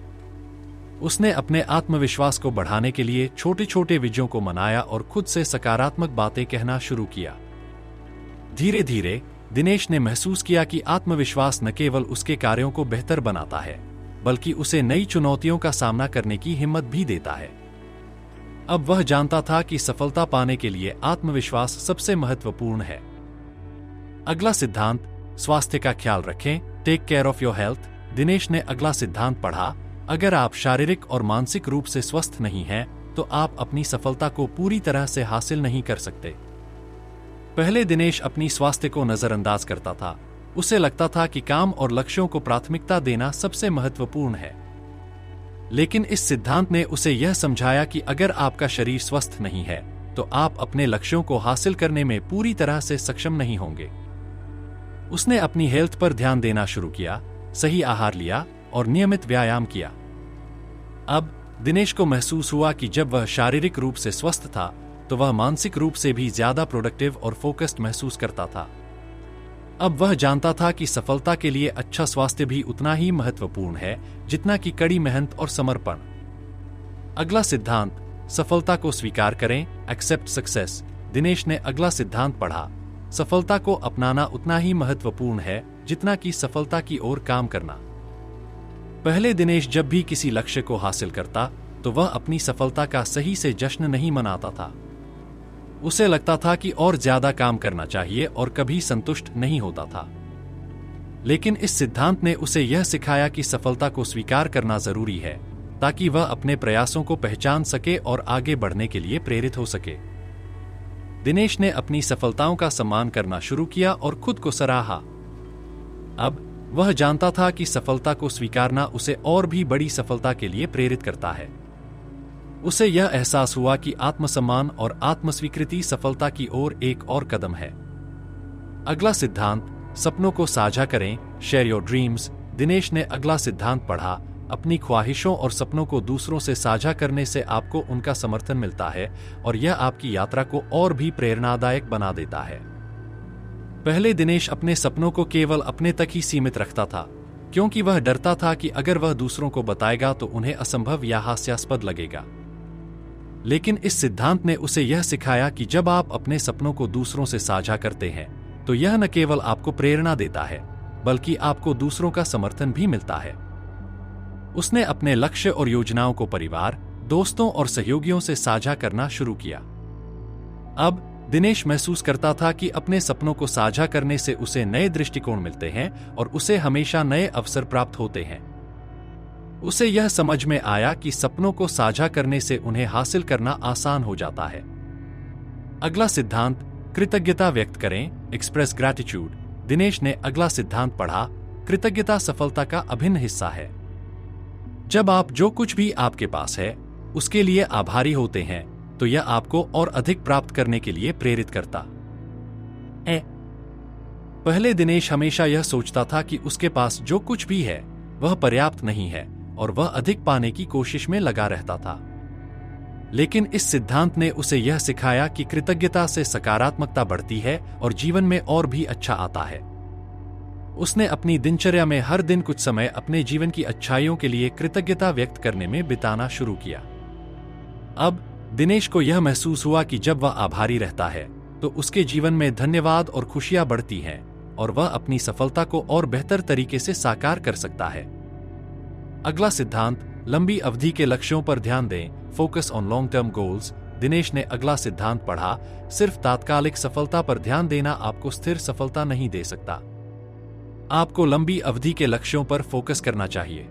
उसने अपने आत्मविश्वास को बढ़ाने के लिए छोटे छोटे विजयों को मनाया और खुद से सकारात्मक बातें कहना शुरू किया। धीरे धीरे दिनेश ने महसूस किया कि आत्मविश्वास न केवल उसके कार्यों को बेहतर बनाता है, बल्कि उसे नई चुनौतियों का सामना करने की हिम्मत भी देता है। अब वह जानता था कि सफलता पाने के लिए आत्मविश्वास सबसे महत्वपूर्ण है। अगला सिद्धांत, स्वास्थ्य का ख्याल रखें, take care of your health. Dinesh ने अगला सिद्धांत पढ़ा, अगर आप शारीरिक और मानसिक रूप से स्वस्थ नहीं हैं, तो आप अपनी सफलता को पूरी तरह से हासिल नहीं कर सकते। पहले दिनेश अपनी स्वास्थ्य को नजरअंदाज करता था। उसे लगता था कि काम और लक्ष्यों को प्राथमिकता देना सबसे महत्वपूर्ण है। लेकिन इस सिद्धांत ने उसे यह समझाया कि अगर आपका शरीर स्वस्थ नहीं है, तो आप अपने लक्ष्यों को हासिल करने में पूरी तरह से सक्षम नहीं होंगे। उसने अपनी हेल्थ पर ध्यान देना शुरू किया, सही आहार लिया और नियमित व्यायाम किया। अब दिनेश को महसूस हुआ कि जब वह शारीरिक रूप से स्वस्थ था, तो वह मानसिक रूप से भी ज्यादा प्रोडक्टिव और फोकस्ड महसूस करता था। अब वह जानता था कि सफलता के लिए अच्छा स्वास्थ्य भी उतना ही महत्वपूर्ण है जितना कि कड़ी मेहनत और समर्पण। अगला सिद्धांत, सफलता को स्वीकार करें, एक्सेप्ट सक्सेस। दिनेश ने अगला सिद्धांत पढ़ा, सफलता को अपनाना उतना ही महत्वपूर्ण है जितना कि सफलता की ओर काम करना। पहले दिनेश जब भी किसी लक्ष्य को हासिल करता तो वह अपनी सफलता का सही से जश्न नहीं मनाता था। उसे लगता था कि और ज्यादा काम करना चाहिए और कभी संतुष्ट नहीं होता था। लेकिन इस सिद्धांत ने उसे यह सिखाया कि सफलता को स्वीकार करना जरूरी है ताकि वह अपने प्रयासों को पहचान सके और आगे बढ़ने के लिए प्रेरित हो सके। दिनेश ने अपनी सफलताओं का सम्मान करना शुरू किया और खुद को सराहा। अब वह जानता था कि सफलता को स्वीकारना उसे और भी बड़ी सफलता के लिए प्रेरित करता है। उसे यह एहसास हुआ कि आत्मसम्मान और आत्मस्वीकृति सफलता की ओर एक और कदम है। अगला सिद्धांत, सपनों को साझा करें, शेयर योर ड्रीम्स। दिनेश ने अगला सिद्धांत पढ़ा, अपनी ख्वाहिशों और सपनों को दूसरों से साझा करने से आपको उनका समर्थन मिलता है और यह आपकी यात्रा को और भी प्रेरणादायक बना देता है। पहले दिनेश अपने सपनों को केवल अपने तक ही सीमित रखता था क्योंकि वह डरता था कि अगर वह दूसरों को बताएगा तो उन्हें असंभव या हास्यास्पद लगेगा। लेकिन इस सिद्धांत ने उसे यह सिखाया कि जब आप अपने सपनों को दूसरों से साझा करते हैं तो यह न केवल आपको प्रेरणा देता है बल्कि आपको दूसरों का समर्थन भी मिलता है। उसने अपने लक्ष्य और योजनाओं को परिवार, दोस्तों और सहयोगियों से साझा करना शुरू किया। अब दिनेश महसूस करता था कि अपने सपनों को साझा करने से उसे नए दृष्टिकोण मिलते हैं और उसे हमेशा नए अवसर प्राप्त होते हैं। उसे यह समझ में आया कि सपनों को साझा करने से उन्हें हासिल करना आसान हो जाता है। अगला सिद्धांत, कृतज्ञता व्यक्त करें, एक्सप्रेस ग्रैटिट्यूड। दिनेश ने अगला सिद्धांत पढ़ा, कृतज्ञता सफलता का अभिन्न हिस्सा है। जब आप जो कुछ भी आपके पास है उसके लिए आभारी होते हैं तो यह आपको और अधिक प्राप्त करने के लिए प्रेरित करता है। पहले दिनेश हमेशा यह सोचता था कि उसके पास जो कुछ भी है वह पर्याप्त नहीं है और वह अधिक पाने की कोशिश में लगा रहता था। लेकिन इस सिद्धांत ने उसे यह सिखाया कि कृतज्ञता से सकारात्मकता बढ़ती है और जीवन में और भी अच्छा आता है। उसने अपनी दिनचर्या में हर दिन कुछ समय अपने जीवन की अच्छाइयों के लिए कृतज्ञता व्यक्त करने में बिताना शुरू किया। अब दिनेश को यह महसूस हुआ कि जब वह आभारी रहता है तो उसके जीवन में धन्यवाद और खुशियां बढ़ती हैं और वह अपनी सफलता को और बेहतर तरीके से साकार कर सकता है। अगला सिद्धांत, लंबी अवधि के लक्ष्यों पर ध्यान दें, focus on long term goals. Dinesh ने अगला सिद्धांत पढ़ा, सिर्फ तात्कालिक सफलता पर ध्यान देना आपको स्थिर सफलता नहीं दे सकता। आपको लंबी अवधि के लक्ष्यों पर फोकस करना चाहिए।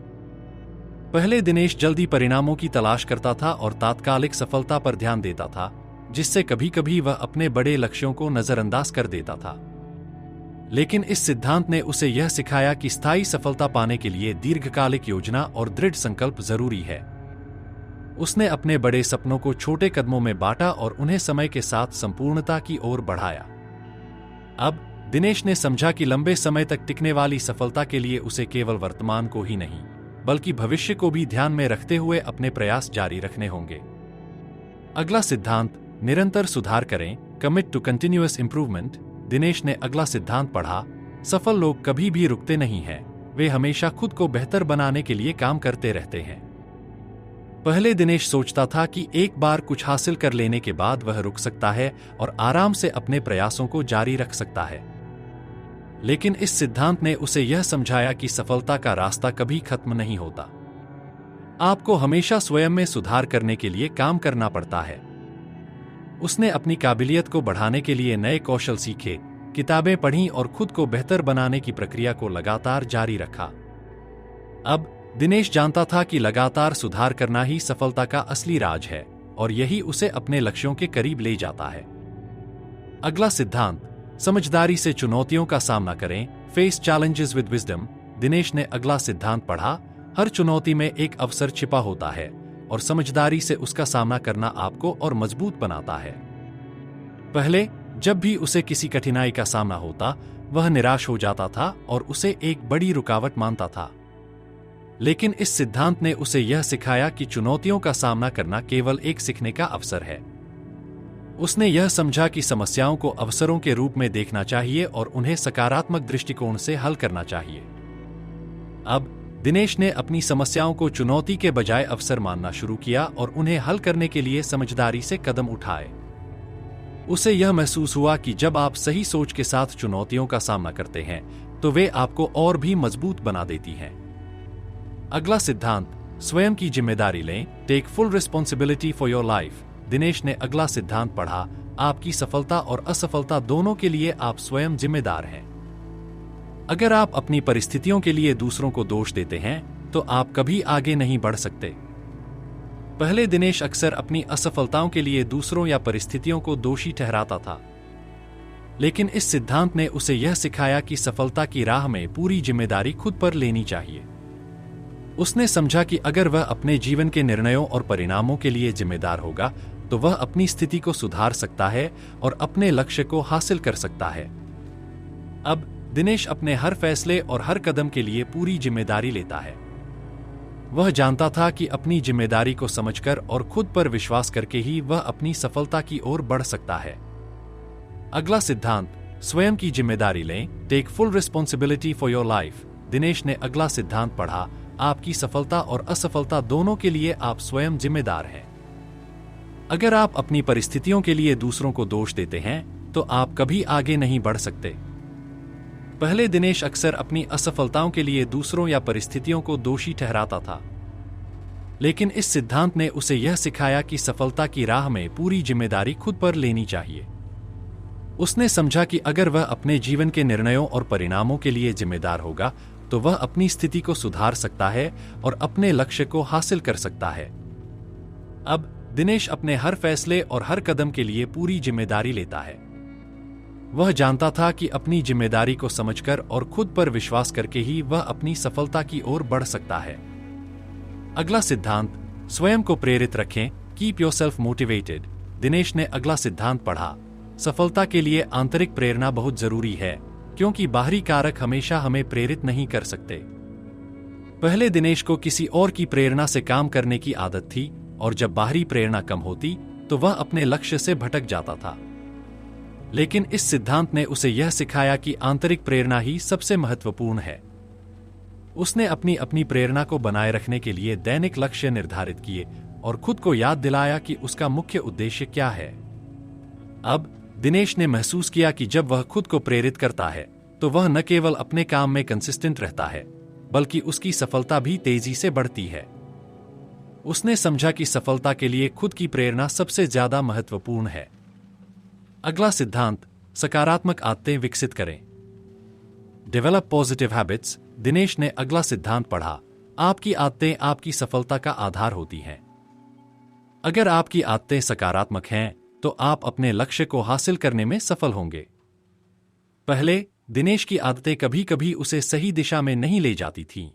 पहले दिनेश जल्दी परिणामों की तलाश करता था और तात्कालिक सफलता पर ध्यान देता था, जिससे कभी कभी वह अपने बड़े लक्ष्यों को नजरअंदाज कर देता था। लेकिन इस सिद्धांत ने उसे यह सिखाया कि स्थायी सफलता पाने के लिए दीर्घकालिक योजना और दृढ़ संकल्प जरूरी है। उसने अपने बड़े सपनों को छोटे कदमों में बांटा और उन्हें समय के साथ संपूर्णता की ओर बढ़ाया। अब दिनेश ने समझा कि लंबे समय तक टिकने वाली सफलता के लिए उसे केवल वर्तमान को ही नहीं बल्कि भविष्य को भी ध्यान में रखते हुए अपने प्रयास जारी रखने होंगे। अगला सिद्धांत, निरंतर सुधार करें, commit to continuous improvement. Dinesh ने अगला सिद्धांत पढ़ा, सफल लोग कभी भी रुकते नहीं हैं, वे हमेशा खुद को बेहतर बनाने के लिए काम करते रहते हैं। पहले दिनेश सोचता था कि एक बार कुछ हासिल कर लेने के बाद वह रुक सकता है और आराम से अपने प्रयासों को जारी रख सकता है। लेकिन इस सिद्धांत ने उसे यह समझाया कि सफलता का रास्ता कभी खत्म नहीं होता। आपको हमेशा स्वयं में सुधार करने के लिए काम करना पड़ता है। उसने अपनी काबिलियत को बढ़ाने के लिए नए कौशल सीखे, किताबें पढ़ीं और खुद को बेहतर बनाने की प्रक्रिया को लगातार जारी रखा। अब दिनेश जानता था कि लगातार सुधार करना ही सफलता का असली राज है और यही उसे अपने लक्ष्यों के करीब ले जाता है। अगला सिद्धांत, समझदारी से चुनौतियों का सामना करें, face challenges with wisdom. Dinesh ने अगला सिद्धांत पढ़ा, हर चुनौती में एक अवसर छिपा होता है और समझदारी से उसका सामना करना आपको और मजबूत बनाता है। पहले जब भी उसे किसी कठिनाई का सामना होता वह निराश हो जाता था और उसे एक बड़ी रुकावट मानता था। लेकिन इस सिद्धांत ने उसे यह सिखाया कि चुनौतियों का सामना करना केवल एक सीखने का अवसर है। उसने यह समझा कि समस्याओं को अवसरों के रूप में देखना चाहिए और उन्हें सकारात्मक दृष्टिकोण से हल करना चाहिए। अब दिनेश ने अपनी समस्याओं को चुनौती के बजाय अवसर मानना शुरू किया और उन्हें हल करने के लिए समझदारी से कदम उठाए। उसे यह महसूस हुआ कि जब आप सही सोच के साथ चुनौतियों का सामना करते हैं तो वे आपको और भी मजबूत बना देती हैं। अगला सिद्धांत, स्वयं की जिम्मेदारी लें, take full responsibility for your life. Dinesh ने अगला सिद्धांत पढ़ा, आपकी सफलता और असफलता दोनों के लिए आप स्वयं जिम्मेदार हैं। अगर आप अपनी परिस्थितियों के लिए दूसरों को दोष देते हैं तो आप कभी आगे नहीं बढ़ सकते। पहले दिनेश अक्सर अपनी असफलताओं के लिए दूसरों या परिस्थितियों को दोषी ठहराता था, लेकिन इस सिद्धांत ने उसे यह सिखाया कि सफलता की राह में पूरी जिम्मेदारी खुद पर लेनी चाहिए। उसने समझा कि अगर वह अपने जीवन के निर्णयों और परिणामों के लिए जिम्मेदार होगा तो वह अपनी स्थिति को सुधार सकता है और अपने लक्ष्य को हासिल कर सकता है। अब दिनेश अपने हर फैसले और हर कदम के लिए पूरी जिम्मेदारी लेता है। वह जानता था कि अपनी जिम्मेदारी को समझकर और खुद पर विश्वास करके ही वह अपनी सफलता की ओर बढ़ सकता है। अगला सिद्धांत, स्वयं की जिम्मेदारी लें, take full responsibility for your life. Dinesh ने अगला सिद्धांत पढ़ा, आपकी सफलता और असफलता दोनों के लिए आप स्वयं जिम्मेदार हैं। अगर आप अपनी परिस्थितियों के लिए दूसरों को दोष देते हैं तो आप कभी आगे नहीं बढ़ सकते। पहले दिनेश अक्सर अपनी असफलताओं के लिए दूसरों या परिस्थितियों को दोषी ठहराता था, लेकिन इस सिद्धांत ने उसे यह सिखाया कि सफलता की राह में पूरी जिम्मेदारी खुद पर लेनी चाहिए। उसने समझा कि अगर वह अपने जीवन के निर्णयों और परिणामों के लिए जिम्मेदार होगा तो वह अपनी स्थिति को सुधार सकता है और अपने लक्ष्य को हासिल कर सकता है। अब दिनेश अपने हर फैसले और हर कदम के लिए पूरी जिम्मेदारी लेता है। वह जानता था कि अपनी जिम्मेदारी को समझकर और खुद पर विश्वास करके ही वह अपनी सफलता की ओर बढ़ सकता है। अगला सिद्धांत, स्वयं को प्रेरित रखें, कीप योरसेल्फ मोटिवेटेड। दिनेश ने अगला सिद्धांत पढ़ा, सफलता के लिए आंतरिक प्रेरणा बहुत जरूरी है क्योंकि बाहरी कारक हमेशा हमें प्रेरित नहीं कर सकते। पहले दिनेश को किसी और की प्रेरणा से काम करने की आदत थी और जब बाहरी प्रेरणा कम होती तो वह अपने लक्ष्य से भटक जाता था। लेकिन इस सिद्धांत ने उसे यह सिखाया कि आंतरिक प्रेरणा ही सबसे महत्वपूर्ण है। उसने अपनी अपनी प्रेरणा को बनाए रखने के लिए दैनिक लक्ष्य निर्धारित किए और खुद को याद दिलाया कि उसका मुख्य उद्देश्य क्या है। अब दिनेश ने महसूस किया कि जब वह खुद को प्रेरित करता है तो वह न केवल अपने काम में कंसिस्टेंट रहता है बल्कि उसकी सफलता भी तेजी से बढ़ती है। उसने समझा कि सफलता के लिए खुद की प्रेरणा सबसे ज्यादा महत्वपूर्ण है। अगला सिद्धांत, सकारात्मक आदतें विकसित करें, डेवलप पॉजिटिव हैबिट्स। दिनेश ने अगला सिद्धांत पढ़ा, आपकी आदतें आपकी सफलता का आधार होती हैं। अगर आपकी आदतें सकारात्मक हैं तो आप अपने लक्ष्य को हासिल करने में सफल होंगे। पहले दिनेश की आदतें कभी कभी उसे सही दिशा में नहीं ले जाती थीं।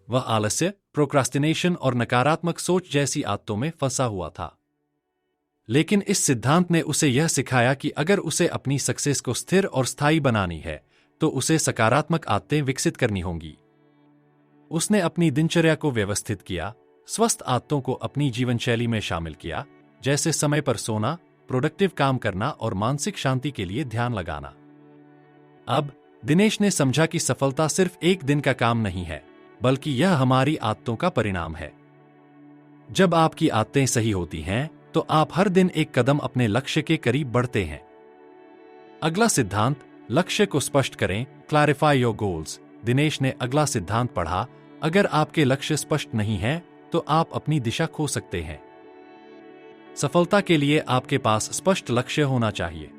वह आलस्य, प्रोक्रास्टिनेशन और नकारात्मक सोच जैसी आदतों में फंसा हुआ था। लेकिन इस सिद्धांत ने उसे यह सिखाया कि अगर उसे अपनी सक्सेस को स्थिर और स्थायी बनानी है तो उसे सकारात्मक आदतें विकसित करनी होंगी। उसने अपनी दिनचर्या को व्यवस्थित किया, स्वस्थ आदतों को अपनी जीवनशैली में शामिल किया, जैसे समय पर सोना, प्रोडक्टिव काम करना और मानसिक शांति के लिए ध्यान लगाना। अब दिनेश ने समझा कि सफलता सिर्फ एक दिन का काम नहीं है, बल्कि यह हमारी आदतों का परिणाम है। जब आपकी आदतें सही होती हैं, तो आप हर दिन एक कदम अपने लक्ष्य के करीब बढ़ते हैं। अगला सिद्धांत, लक्ष्य को स्पष्ट करें, क्लैरिफाई योर गोल्स। दिनेश ने अगला सिद्धांत पढ़ा, अगर आपके लक्ष्य स्पष्ट नहीं हैं, तो आप अपनी दिशा खो सकते हैं। सफलता के लिए आपके पास स्पष्ट लक्ष्य होना चाहिए।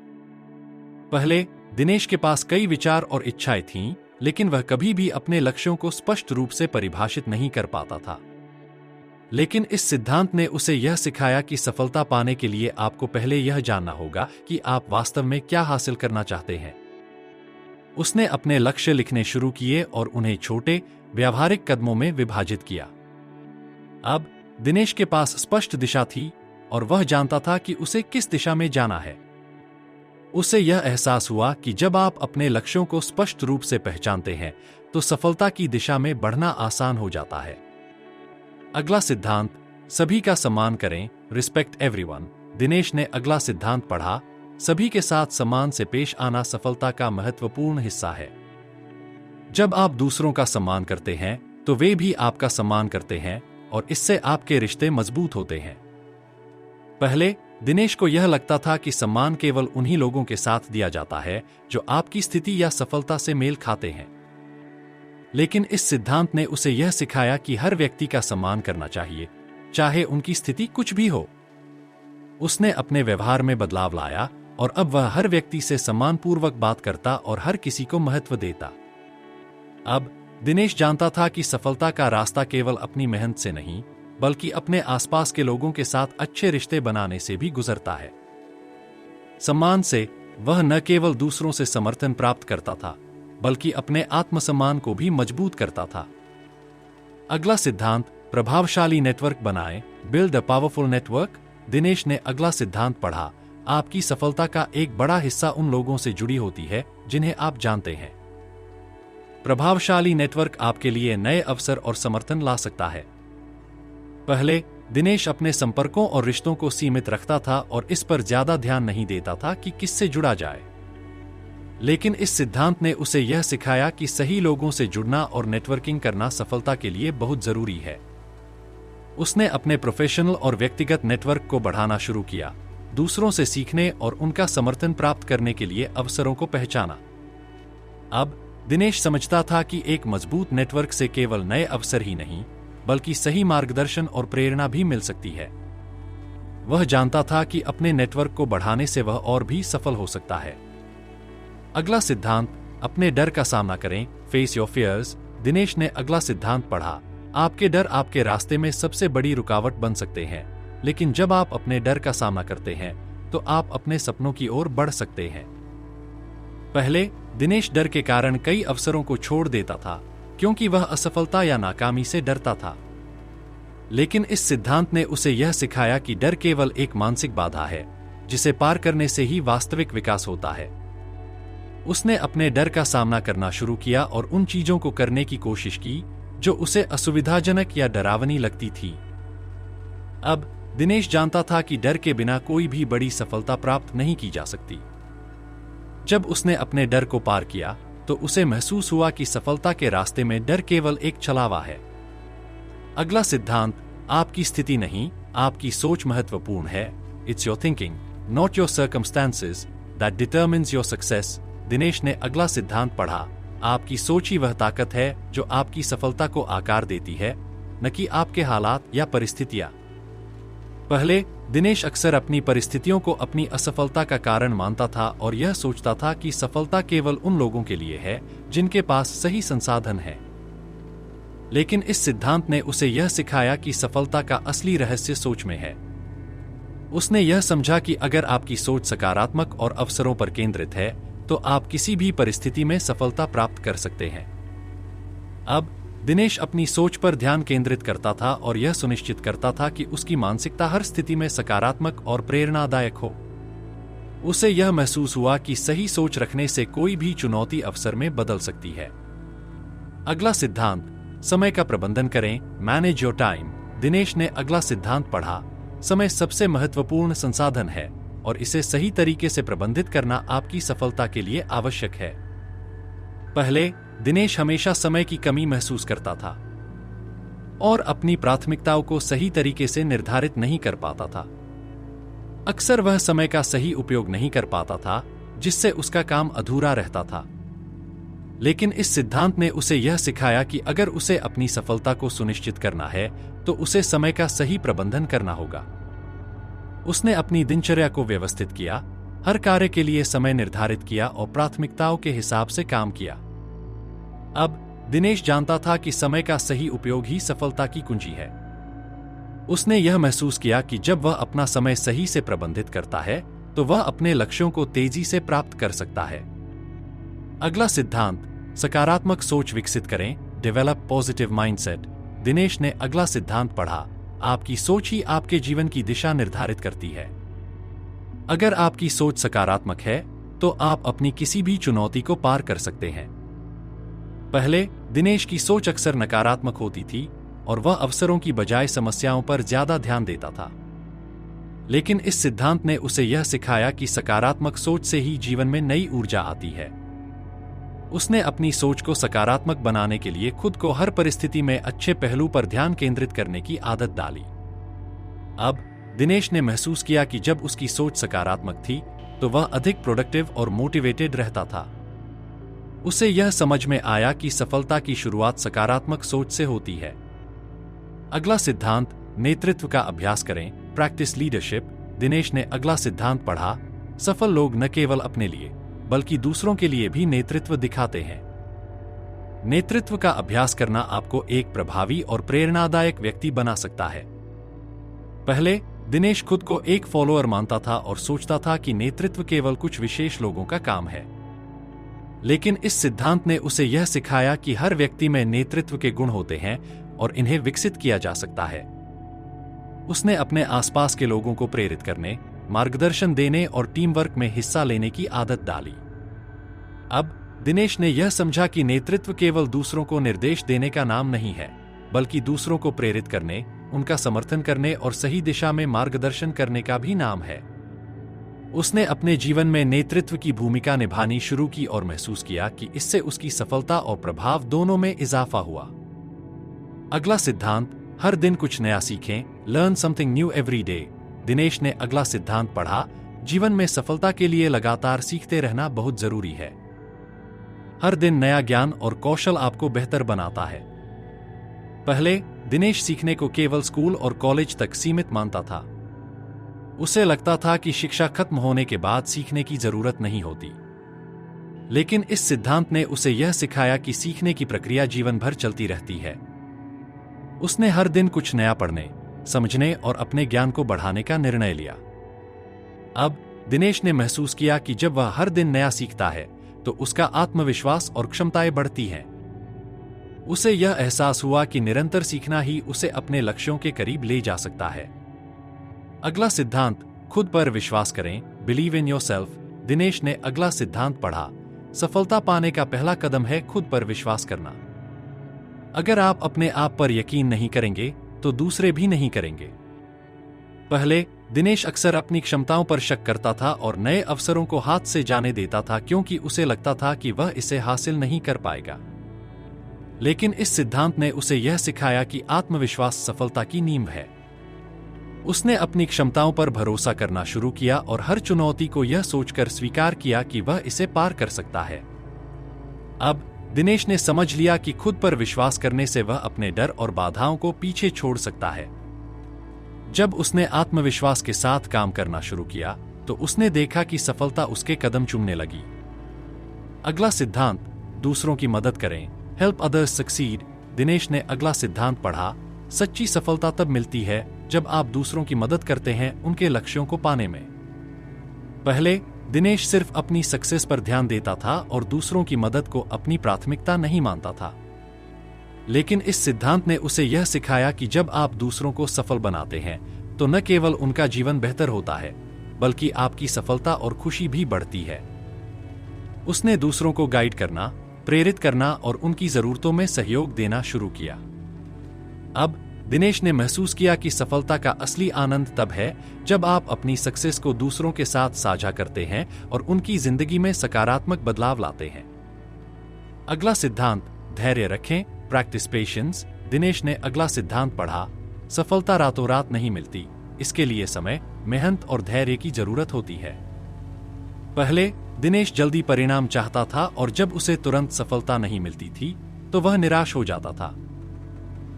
पहले दिनेश के पास कई विचार और इच्छाएं थीं, लेकिन वह कभी भी अपने लक्ष्यों को स्पष्ट रूप से परिभाषित नहीं कर पाता था। लेकिन इस सिद्धांत ने उसे यह सिखाया कि सफलता पाने के लिए आपको पहले यह जानना होगा कि आप वास्तव में क्या हासिल करना चाहते हैं। उसने अपने लक्ष्य लिखने शुरू किए और उन्हें छोटे, व्यावहारिक कदमों में विभाजित किया। अब दिनेश के पास स्पष्ट दिशा थी और वह जानता था कि उसे किस दिशा में जाना है। उसे यह एहसास हुआ कि जब आप अपने लक्ष्यों को स्पष्ट रूप से पहचानते हैं तो सफलता की दिशा में बढ़ना आसान हो जाता है। अगला सिद्धांत, सभी का सम्मान करें, रिस्पेक्ट एवरीवन। दिनेश ने अगला सिद्धांत पढ़ा, सभी के साथ सम्मान से पेश आना सफलता का महत्वपूर्ण हिस्सा है। जब आप दूसरों का सम्मान करते हैं तो वे भी आपका सम्मान करते हैं और इससे आपके रिश्ते मजबूत होते हैं। पहले दिनेश को यह लगता था कि सम्मान केवल उन्हीं लोगों के साथ दिया जाता है जो आपकी स्थिति या सफलता से मेल खाते हैं। लेकिन इस सिद्धांत ने उसे यह सिखाया कि हर व्यक्ति का सम्मान करना चाहिए, चाहे उनकी स्थिति कुछ भी हो। उसने अपने व्यवहार में बदलाव लाया और अब वह हर व्यक्ति से सम्मानपूर्वक बात करता और हर किसी को महत्व देता। अब दिनेश जानता था कि सफलता का रास्ता केवल अपनी मेहनत से नहीं, बल्कि अपने आसपास के लोगों के साथ अच्छे रिश्ते बनाने से भी गुजरता है। सम्मान से वह न केवल दूसरों से समर्थन प्राप्त करता था, बल्कि अपने आत्मसम्मान को भी मजबूत करता था। अगला सिद्धांत, प्रभावशाली नेटवर्क बनाएं, build a powerful network. Dinesh ने अगला सिद्धांत पढ़ा, आपकी सफलता का एक बड़ा हिस्सा उन लोगों से जुड़ी होती है जिन्हें आप जानते हैं। प्रभावशाली नेटवर्क आपके लिए नए अवसर और समर्थन ला सकता है। पहले दिनेश अपने संपर्कों और रिश्तों को सीमित रखता था और इस पर ज्यादा ध्यान नहीं देता था कि किससे जुड़ा जाए। लेकिन इस सिद्धांत ने उसे यह सिखाया कि सही लोगों से जुड़ना और नेटवर्किंग करना सफलता के लिए बहुत जरूरी है। उसने अपने प्रोफेशनल और व्यक्तिगत नेटवर्क को बढ़ाना शुरू किया, दूसरों से सीखने और उनका समर्थन प्राप्त करने के लिए अवसरों को पहचाना। अब दिनेश समझता था कि एक मजबूत नेटवर्क से केवल नए अवसर ही नहीं, बल्कि सही मार्गदर्शन और प्रेरणा भी मिल सकती है। वह जानता था कि अपने नेटवर्क को बढ़ाने से वह और भी सफल हो सकता है। अगला सिद्धांत, अपने डर का सामना करें, फेस योर फियर्स। दिनेश ने अगला सिद्धांत पढ़ा, आपके डर आपके रास्ते में सबसे बड़ी रुकावट बन सकते हैं, लेकिन जब आप अपने डर का सामना करते हैं तो आप अपने सपनों की ओर बढ़ सकते हैं। पहले दिनेश डर के कारण कई अवसरों को छोड़ देता था, क्योंकि वह असफलता या नाकामी से डरता था। लेकिन इस सिद्धांत ने उसे यह सिखाया कि डर केवल एक मानसिक बाधा है, जिसे पार करने से ही वास्तविक विकास होता है। उसने अपने डर का सामना करना शुरू किया और उन चीजों को करने की कोशिश की जो उसे असुविधाजनक या डरावनी लगती थी। अब दिनेश जानता था कि डर के बिना कोई भी बड़ी सफलता प्राप्त नहीं की जा सकती। जब उसने अपने डर को पार किया तो उसे महसूस हुआ कि सफलता के रास्ते में डर केवल एक छलावा है। अगला सिद्धांत, आपकी स्थिति नहीं, आपकी सोच महत्वपूर्ण है। It's your thinking, not your circumstances, that determines your success. Dinesh ने अगला सिद्धांत पढ़ा, आपकी सोच ही वह ताकत है जो आपकी सफलता को आकार देती है, न कि आपके हालात या परिस्थितियां। पहले दिनेश अक्सर अपनी परिस्थितियों को अपनी असफलता का कारण मानता था और यह सोचता था कि सफलता केवल उन लोगों के लिए है जिनके पास सही संसाधन है। लेकिन इस सिद्धांत ने उसे यह सिखाया कि सफलता का असली रहस्य सोच में है। उसने यह समझा कि अगर आपकी सोच सकारात्मक और अवसरों पर केंद्रित है तो आप किसी भी परिस्थिति में सफलता प्राप्त कर सकते हैं। अब दिनेश अपनी सोच पर ध्यान केंद्रित करता था और यह सुनिश्चित करता था कि उसकी मानसिकता हर स्थिति में सकारात्मक और प्रेरणादायक हो। उसे यह महसूस हुआ कि सही सोच रखने से कोई भी चुनौती अवसर में बदल सकती है। अगला सिद्धांत, समय का प्रबंधन करें, मैनेज योर टाइम। दिनेश ने अगला सिद्धांत पढ़ा, समय सबसे महत्वपूर्ण संसाधन है और इसे सही तरीके से प्रबंधित करना आपकी सफलता के लिए आवश्यक है। पहले दिनेश हमेशा समय की कमी महसूस करता था और अपनी प्राथमिकताओं को सही तरीके से निर्धारित नहीं कर पाता था। अक्सर वह समय का सही उपयोग नहीं कर पाता था, जिससे उसका काम अधूरा रहता था। लेकिन इस सिद्धांत ने उसे यह सिखाया कि अगर उसे अपनी सफलता को सुनिश्चित करना है तो उसे समय का सही प्रबंधन करना होगा। उसने अपनी दिनचर्या को व्यवस्थित किया, हर कार्य के लिए समय निर्धारित किया और प्राथमिकताओं के हिसाब से काम किया। अब दिनेश जानता था कि समय का सही उपयोग ही सफलता की कुंजी है। उसने यह महसूस किया कि जब वह अपना समय सही से प्रबंधित करता है तो वह अपने लक्ष्यों को तेजी से प्राप्त कर सकता है। अगला सिद्धांत, सकारात्मक सोच विकसित करें, डेवलप पॉजिटिव माइंडसेट। दिनेश ने अगला सिद्धांत पढ़ा, आपकी सोच ही आपके जीवन की दिशा निर्धारित करती है। अगर आपकी सोच सकारात्मक है तो आप अपनी किसी भी चुनौती को पार कर सकते हैं। पहले दिनेश की सोच अक्सर नकारात्मक होती थी और वह अवसरों की बजाय समस्याओं पर ज्यादा ध्यान देता था। लेकिन इस सिद्धांत ने उसे यह सिखाया कि सकारात्मक सोच से ही जीवन में नई ऊर्जा आती है। उसने अपनी सोच को सकारात्मक बनाने के लिए खुद को हर परिस्थिति में अच्छे पहलू पर ध्यान केंद्रित करने की आदत डाली। अब दिनेश ने महसूस किया कि जब उसकी सोच सकारात्मक थी तो वह अधिक प्रोडक्टिव और मोटिवेटेड रहता था। उसे यह समझ में आया कि सफलता की शुरुआत सकारात्मक सोच से होती है। अगला सिद्धांत, नेतृत्व का अभ्यास करें, प्रैक्टिस लीडरशिप। दिनेश ने अगला सिद्धांत पढ़ा, सफल लोग न केवल अपने लिए बल्कि दूसरों के लिए भी नेतृत्व दिखाते हैं। नेतृत्व का अभ्यास करना आपको एक प्रभावी और प्रेरणादायक व्यक्ति बना सकता है। पहले दिनेश खुद को एक फॉलोअर मानता था और सोचता था कि नेतृत्व केवल कुछ विशेष लोगों का काम है। लेकिन इस सिद्धांत ने उसे यह सिखाया कि हर व्यक्ति में नेतृत्व के गुण होते हैं और इन्हें विकसित किया जा सकता है। उसने अपने आसपास के लोगों को प्रेरित करने, मार्गदर्शन देने और टीम वर्क में हिस्सा लेने की आदत डाली। अब दिनेश ने यह समझा कि नेतृत्व केवल दूसरों को निर्देश देने का नाम नहीं है, बल्कि दूसरों को प्रेरित करने, उनका समर्थन करने और सही दिशा में मार्गदर्शन करने का भी नाम है। उसने अपने जीवन में नेतृत्व की भूमिका निभानी शुरू की और महसूस किया कि इससे उसकी सफलता और प्रभाव दोनों में इजाफा हुआ। अगला सिद्धांत, हर दिन कुछ नया सीखें, learn something new every day. Dinesh ने अगला सिद्धांत पढ़ा, जीवन में सफलता के लिए लगातार सीखते रहना बहुत जरूरी है। हर दिन नया ज्ञान और कौशल आपको बेहतर बनाता है। पहले दिनेश सीखने को केवल स्कूल और कॉलेज तक सीमित मानता था। उसे लगता था कि शिक्षा खत्म होने के बाद सीखने की जरूरत नहीं होती। लेकिन इस सिद्धांत ने उसे यह सिखाया कि सीखने की प्रक्रिया जीवन भर चलती रहती है। उसने हर दिन कुछ नया पढ़ने, समझने और अपने ज्ञान को बढ़ाने का निर्णय लिया। अब दिनेश ने महसूस किया कि जब वह हर दिन नया सीखता है तो उसका आत्मविश्वास और क्षमताएं बढ़ती हैं। उसे यह एहसास हुआ कि निरंतर सीखना ही उसे अपने लक्ष्यों के करीब ले जा सकता है। अगला सिद्धांत, खुद पर विश्वास करें, बिलीव इन योरसेल्फ। दिनेश ने अगला सिद्धांत पढ़ा, सफलता पाने का पहला कदम है खुद पर विश्वास करना। अगर आप अपने आप पर यकीन नहीं करेंगे तो दूसरे भी नहीं करेंगे। पहले दिनेश अक्सर अपनी क्षमताओं पर शक करता था और नए अवसरों को हाथ से जाने देता था क्योंकि उसे लगता था कि वह इसे हासिल नहीं कर पाएगा। लेकिन इस सिद्धांत ने उसे यह सिखाया कि आत्मविश्वास सफलता की नींव है। उसने अपनी क्षमताओं पर भरोसा करना शुरू किया और हर चुनौती को यह सोचकर स्वीकार किया कि वह इसे पार कर सकता है। अब दिनेश ने समझ लिया कि खुद पर विश्वास करने से वह अपने डर और बाधाओं को पीछे छोड़ सकता है। जब उसने आत्मविश्वास के साथ काम करना शुरू किया तो उसने देखा कि सफलता उसके कदम चूमने लगी। अगला सिद्धांत, दूसरों की मदद करें, हेल्प अदर्स सक्सीड। दिनेश ने अगला सिद्धांत पढ़ा, सच्ची सफलता तब मिलती है जब आप दूसरों की मदद करते हैं उनके लक्ष्यों को पाने में। पहले दिनेश सिर्फ अपनी सक्सेस पर ध्यान देता था और दूसरों की मदद को अपनी प्राथमिकता नहीं मानता था। लेकिन इस सिद्धांत ने उसे यह सिखाया कि जब आप दूसरों को सफल बनाते हैं तो न केवल उनका जीवन बेहतर होता है बल्कि आपकी सफलता और खुशी भी बढ़ती है। उसने दूसरों को गाइड करना, प्रेरित करना और उनकी जरूरतों में सहयोग देना शुरू किया। अब दिनेश ने महसूस किया कि सफलता का असली आनंद तब है जब आप अपनी सक्सेस को दूसरों के साथ साझा करते हैं और उनकी जिंदगी में सकारात्मक बदलाव लाते हैं। अगला सिद्धांत, धैर्य रखें, प्रैक्टिस पेशेंस। दिनेश ने अगला सिद्धांत पढ़ा, सफलता रातों रात नहीं मिलती, इसके लिए समय, मेहनत और धैर्य की जरूरत होती है। पहले दिनेश जल्दी परिणाम चाहता था और जब उसे तुरंत सफलता नहीं मिलती थी तो वह निराश हो जाता था।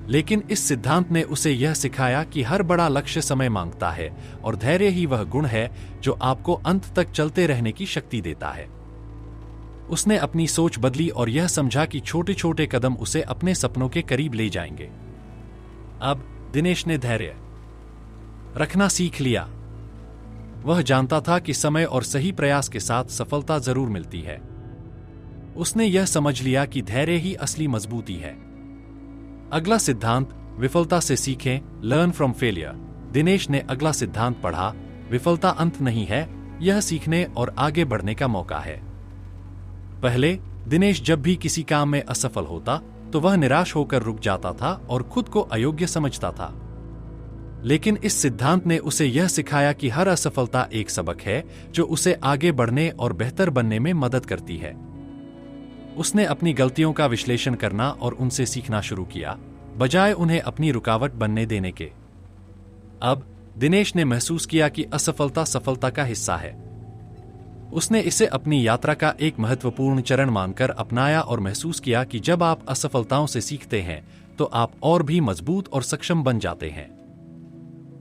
लेकिन इस सिद्धांत ने उसे यह सिखाया कि हर बड़ा लक्ष्य समय मांगता है और धैर्य ही वह गुण है जो आपको अंत तक चलते रहने की शक्ति देता है। उसने अपनी सोच बदली और यह समझा कि छोटे छोटे कदम उसे अपने सपनों के करीब ले जाएंगे। अब दिनेश ने धैर्य रखना सीख लिया। वह जानता था कि समय और सही प्रयास के साथ सफलता जरूर मिलती है। उसने यह समझ लिया कि धैर्य ही असली मजबूती है। अगला सिद्धांत, विफलता से सीखें, लर्न फ्रॉम फेलियर। दिनेश ने अगला सिद्धांत पढ़ा, विफलता अंत नहीं है, यह सीखने और आगे बढ़ने का मौका है। पहले दिनेश जब भी किसी काम में असफल होता तो वह निराश होकर रुक जाता था और खुद को अयोग्य समझता था। लेकिन इस सिद्धांत ने उसे यह सिखाया कि हर असफलता एक सबक है जो उसे आगे बढ़ने और बेहतर बनने में मदद करती है। उसने अपनी गलतियों का विश्लेषण करना और उनसे सीखना शुरू किया, बजाय उन्हें अपनी रुकावट बनने देने के। अब दिनेश ने महसूस किया कि असफलता सफलता का हिस्सा है। उसने इसे अपनी यात्रा का एक महत्वपूर्ण चरण मानकर अपनाया और महसूस किया कि जब आप असफलताओं से सीखते हैं तो आप और भी मजबूत और सक्षम बन जाते हैं।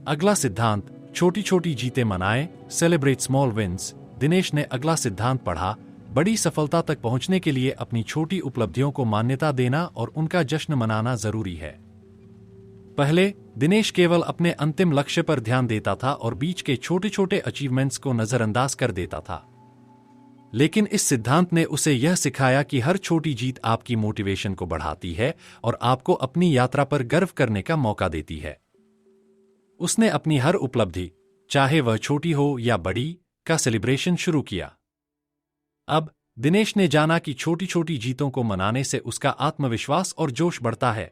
अगला सिद्धांत, छोटी छोटी जीतें मनाएं, सेलिब्रेट स्मॉल विंस। दिनेश ने अगला सिद्धांत पढ़ा, बड़ी सफलता तक पहुंचने के लिए अपनी छोटी उपलब्धियों को मान्यता देना और उनका जश्न मनाना जरूरी है। पहले दिनेश केवल अपने अंतिम लक्ष्य पर ध्यान देता था और बीच के छोटे छोटे अचीवमेंट्स को नजरअंदाज कर देता था। लेकिन इस सिद्धांत ने उसे यह सिखाया कि हर छोटी जीत आपकी मोटिवेशन को बढ़ाती है और आपको अपनी यात्रा पर गर्व करने का मौका देती है। उसने अपनी हर उपलब्धि, चाहे वह छोटी हो या बड़ी, का सेलिब्रेशन शुरू किया। अब दिनेश ने जाना कि छोटी छोटी जीतों को मनाने से उसका आत्मविश्वास और जोश बढ़ता है।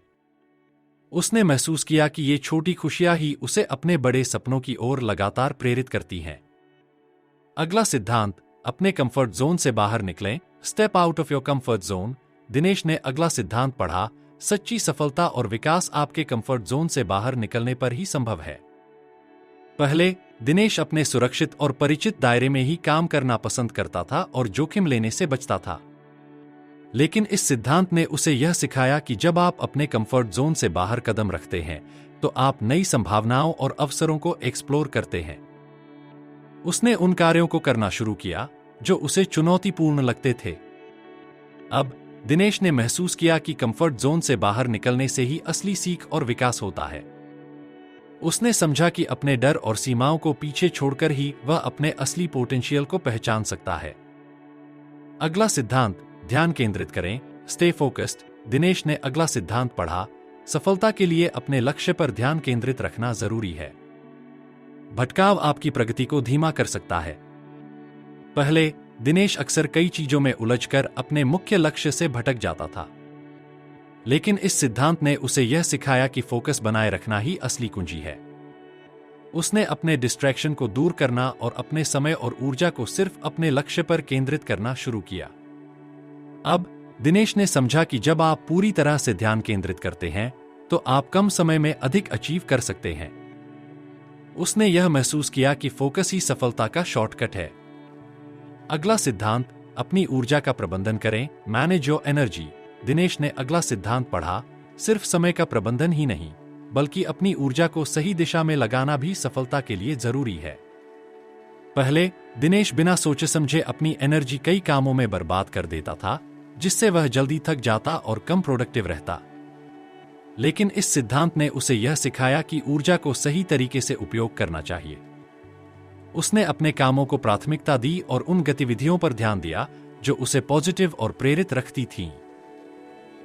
उसने महसूस किया कि ये छोटी खुशियां ही उसे अपने बड़े सपनों की ओर लगातार प्रेरित करती हैं। अगला सिद्धांत, अपने कंफर्ट जोन से बाहर निकलें, step out of your comfort zone. Dinesh ने अगला सिद्धांत पढ़ा, सच्ची सफलता और विकास आपके कंफर्ट जोन से बाहर निकलने पर ही संभव है। पहले दिनेश अपने सुरक्षित और परिचित दायरे में ही काम करना पसंद करता था और जोखिम लेने से बचता था। लेकिन इस सिद्धांत ने उसे यह सिखाया कि जब आप अपने कंफर्ट जोन से बाहर कदम रखते हैं तो आप नई संभावनाओं और अवसरों को एक्सप्लोर करते हैं। उसने उन कार्यों को करना शुरू किया जो उसे चुनौतीपूर्ण लगते थे। अब दिनेश ने महसूस किया कि कंफर्ट जोन से बाहर निकलने से ही असली सीख और विकास होता है। उसने समझा कि अपने डर और सीमाओं को पीछे छोड़कर ही वह अपने असली पोटेंशियल को पहचान सकता है। अगला सिद्धांत, ध्यान केंद्रित करें, स्टे फोकस्ड। दिनेश ने अगला सिद्धांत पढ़ा, सफलता के लिए अपने लक्ष्य पर ध्यान केंद्रित रखना जरूरी है। भटकाव आपकी प्रगति को धीमा कर सकता है। पहले दिनेश अक्सर कई चीजों में उलझकर अपने मुख्य लक्ष्य से भटक जाता था। लेकिन इस सिद्धांत ने उसे यह सिखाया कि फोकस बनाए रखना ही असली कुंजी है। उसने अपने डिस्ट्रैक्शन को दूर करना और अपने समय और ऊर्जा को सिर्फ अपने लक्ष्य पर केंद्रित करना शुरू किया। अब दिनेश ने समझा कि जब आप पूरी तरह से ध्यान केंद्रित करते हैं तो आप कम समय में अधिक अचीव कर सकते हैं। उसने यह महसूस किया कि फोकस ही सफलता का शॉर्टकट है। अगला सिद्धांत, अपनी ऊर्जा का प्रबंधन करें, मैनेज योर एनर्जी। दिनेश ने अगला सिद्धांत पढ़ा, सिर्फ समय का प्रबंधन ही नहीं बल्कि अपनी ऊर्जा को सही दिशा में लगाना भी सफलता के लिए जरूरी है। पहले दिनेश बिना सोचे समझे अपनी एनर्जी कई कामों में बर्बाद कर देता था, जिससे वह जल्दी थक जाता और कम प्रोडक्टिव रहता। लेकिन इस सिद्धांत ने उसे यह सिखाया कि ऊर्जा को सही तरीके से उपयोग करना चाहिए। उसने अपने कामों को प्राथमिकता दी और उन गतिविधियों पर ध्यान दिया जो उसे पॉजिटिव और प्रेरित रखती थीं।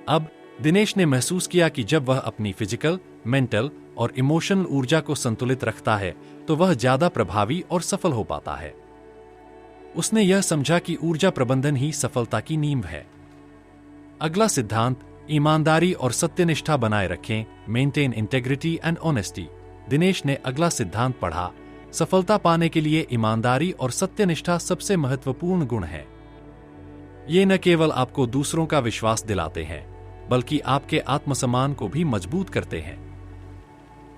अब दिनेश ने महसूस किया कि जब वह अपनी फिजिकल, मेंटल और इमोशनल ऊर्जा को संतुलित रखता है तो वह ज्यादा प्रभावी और सफल हो पाता है। उसने यह समझा कि ऊर्जा प्रबंधन ही सफलता की नींव है। अगला सिद्धांत, ईमानदारी और सत्यनिष्ठा बनाए रखें, maintain integrity and honesty. Dinesh ने अगला सिद्धांत पढ़ा, सफलता पाने के लिए ईमानदारी और सत्यनिष्ठा सबसे महत्वपूर्ण गुण है। ये न केवल आपको दूसरों का विश्वास दिलाते हैं बल्कि आपके आत्मसम्मान को भी मजबूत करते हैं।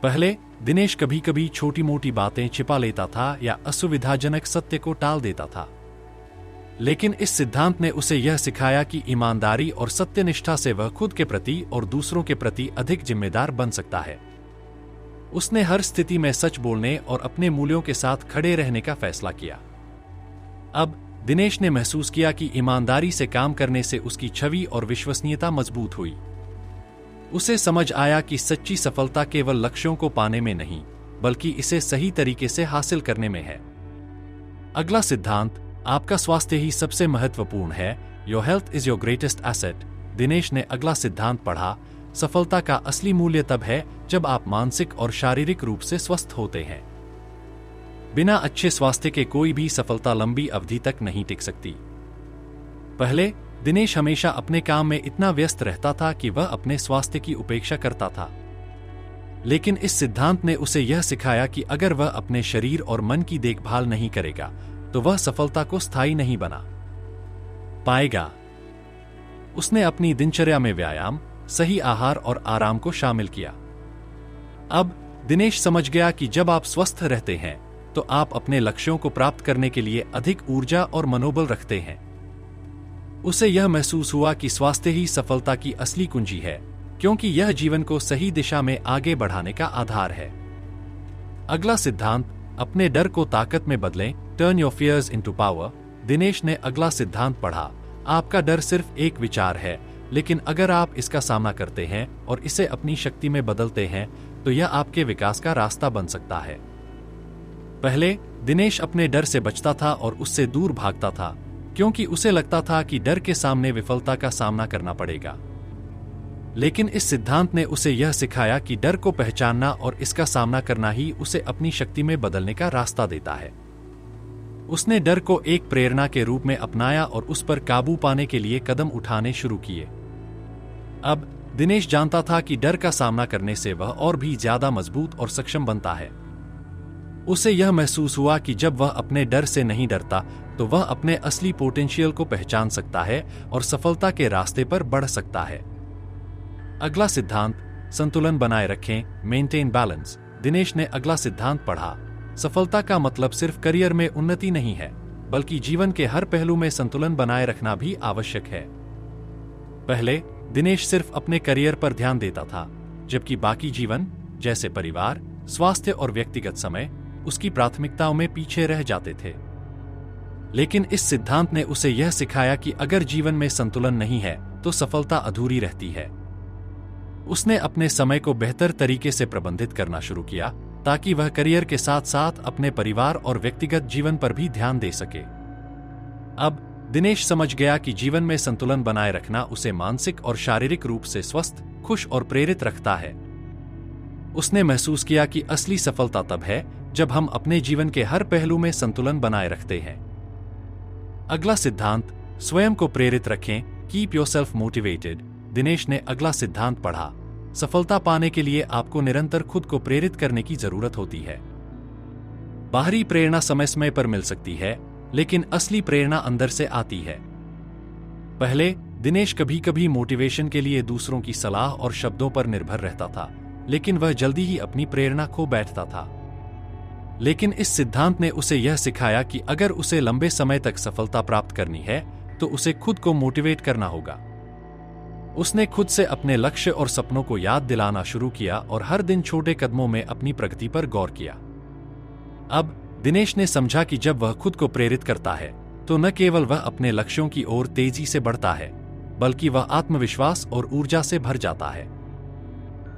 पहले दिनेश कभी कभी छोटी मोटी बातें छिपा लेता था या असुविधाजनक सत्य को टाल देता था। लेकिन इस सिद्धांत ने उसे यह सिखाया कि ईमानदारी और सत्यनिष्ठा से वह खुद के प्रति और दूसरों के प्रति अधिक जिम्मेदार बन सकता है। उसने हर स्थिति में सच बोलने और अपने मूल्यों के साथ खड़े रहने का फैसला किया। अब दिनेश ने महसूस किया कि ईमानदारी से काम करने से उसकी छवि और विश्वसनीयता मजबूत हुई। उसे समझ आया कि सच्ची सफलता केवल लक्ष्यों को पाने में नहीं बल्कि इसे सही तरीके से हासिल करने में है। अगला सिद्धांत, आपका स्वास्थ्य ही सबसे महत्वपूर्ण है, your health is your greatest asset. Dinesh ने अगला सिद्धांत पढ़ा, सफलता का असली मूल्य तब है जब आप मानसिक और शारीरिक रूप से स्वस्थ होते हैं। बिना अच्छे स्वास्थ्य के कोई भी सफलता लंबी अवधि तक नहीं टिक सकती। पहले दिनेश हमेशा अपने काम में इतना व्यस्त रहता था कि वह अपने स्वास्थ्य की उपेक्षा करता था। लेकिन इस सिद्धांत ने उसे यह सिखाया कि अगर वह अपने शरीर और मन की देखभाल नहीं करेगा तो वह सफलता को स्थायी नहीं बना पाएगा। उसने अपनी दिनचर्या में व्यायाम, सही आहार और आराम को शामिल किया। अब दिनेश समझ गया कि जब आप स्वस्थ रहते हैं तो आप अपने लक्ष्यों को प्राप्त करने के लिए अधिक ऊर्जा और मनोबल रखते हैं। उसे यह महसूस हुआ कि स्वास्थ्य ही सफलता की असली कुंजी है, क्योंकि यह जीवन को सही दिशा में आगे बढ़ाने का आधार है। अगला सिद्धांत, अपने डर को ताकत में बदलें, turn your fears into power. Dinesh ने अगला सिद्धांत पढ़ा, आपका डर सिर्फ एक विचार है, लेकिन अगर आप इसका सामना करते हैं और इसे अपनी शक्ति में बदलते हैं तो यह आपके विकास का रास्ता बन सकता है। पहले दिनेश अपने डर से बचता था और उससे दूर भागता था, क्योंकि उसे लगता था कि डर के सामने विफलता का सामना करना पड़ेगा। लेकिन इस सिद्धांत ने उसे यह सिखाया कि डर को पहचानना और इसका सामना करना ही उसे अपनी शक्ति में बदलने का रास्ता देता है। उसने डर को एक प्रेरणा के रूप में अपनाया और उस पर काबू पाने के लिए कदम उठाने शुरू किए। अब दिनेश जानता था कि डर का सामना करने से वह और भी ज्यादा मजबूत और सक्षम बनता है। उसे यह महसूस हुआ कि जब वह अपने डर से नहीं डरता तो वह अपने असली पोटेंशियल को पहचान सकता है और सफलता के रास्ते पर बढ़ सकता है। अगला सिद्धांत, संतुलन बनाए रखें, मेंटेन बैलेंस। दिनेश ने अगला सिद्धांत पढ़ा, सफलता का मतलब सिर्फ करियर में उन्नति नहीं है, बल्कि जीवन के हर पहलू में संतुलन बनाए रखना भी आवश्यक है। पहले दिनेश सिर्फ अपने करियर पर ध्यान देता था, जबकि बाकी जीवन जैसे परिवार, स्वास्थ्य और व्यक्तिगत समय उसकी प्राथमिकताओं में पीछे रह जाते थे। लेकिन इस सिद्धांत ने उसे यह सिखाया कि अगर जीवन में संतुलन नहीं है तो सफलता अधूरी रहती है। उसने अपने समय को बेहतर तरीके से प्रबंधित करना शुरू किया ताकि वह करियर के साथ साथ अपने परिवार और व्यक्तिगत जीवन पर भी ध्यान दे सके। अब दिनेश समझ गया कि जीवन में संतुलन बनाए रखना उसे मानसिक और शारीरिक रूप से स्वस्थ, खुश और प्रेरित रखता है। उसने महसूस किया कि असली सफलता तब है जब हम अपने जीवन के हर पहलू में संतुलन बनाए रखते हैं। अगला सिद्धांत, स्वयं को प्रेरित रखें, कीप योरसेल्फ मोटिवेटेड। दिनेश ने अगला सिद्धांत पढ़ा, सफलता पाने के लिए आपको निरंतर खुद को प्रेरित करने की जरूरत होती है। बाहरी प्रेरणा समय समय पर मिल सकती है, लेकिन असली प्रेरणा अंदर से आती है। पहले दिनेश कभी कभी मोटिवेशन के लिए दूसरों की सलाह और शब्दों पर निर्भर रहता था, लेकिन वह जल्दी ही अपनी प्रेरणा खो बैठता था। लेकिन इस सिद्धांत ने उसे यह सिखाया कि अगर उसे लंबे समय तक सफलता प्राप्त करनी है तो उसे खुद को मोटिवेट करना होगा। उसने खुद से अपने लक्ष्य और सपनों को याद दिलाना शुरू किया और हर दिन छोटे कदमों में अपनी प्रगति पर गौर किया। अब दिनेश ने समझा कि जब वह खुद को प्रेरित करता है तो न केवल वह अपने लक्ष्यों की ओर तेजी से बढ़ता है, बल्कि वह आत्मविश्वास और ऊर्जा से भर जाता है।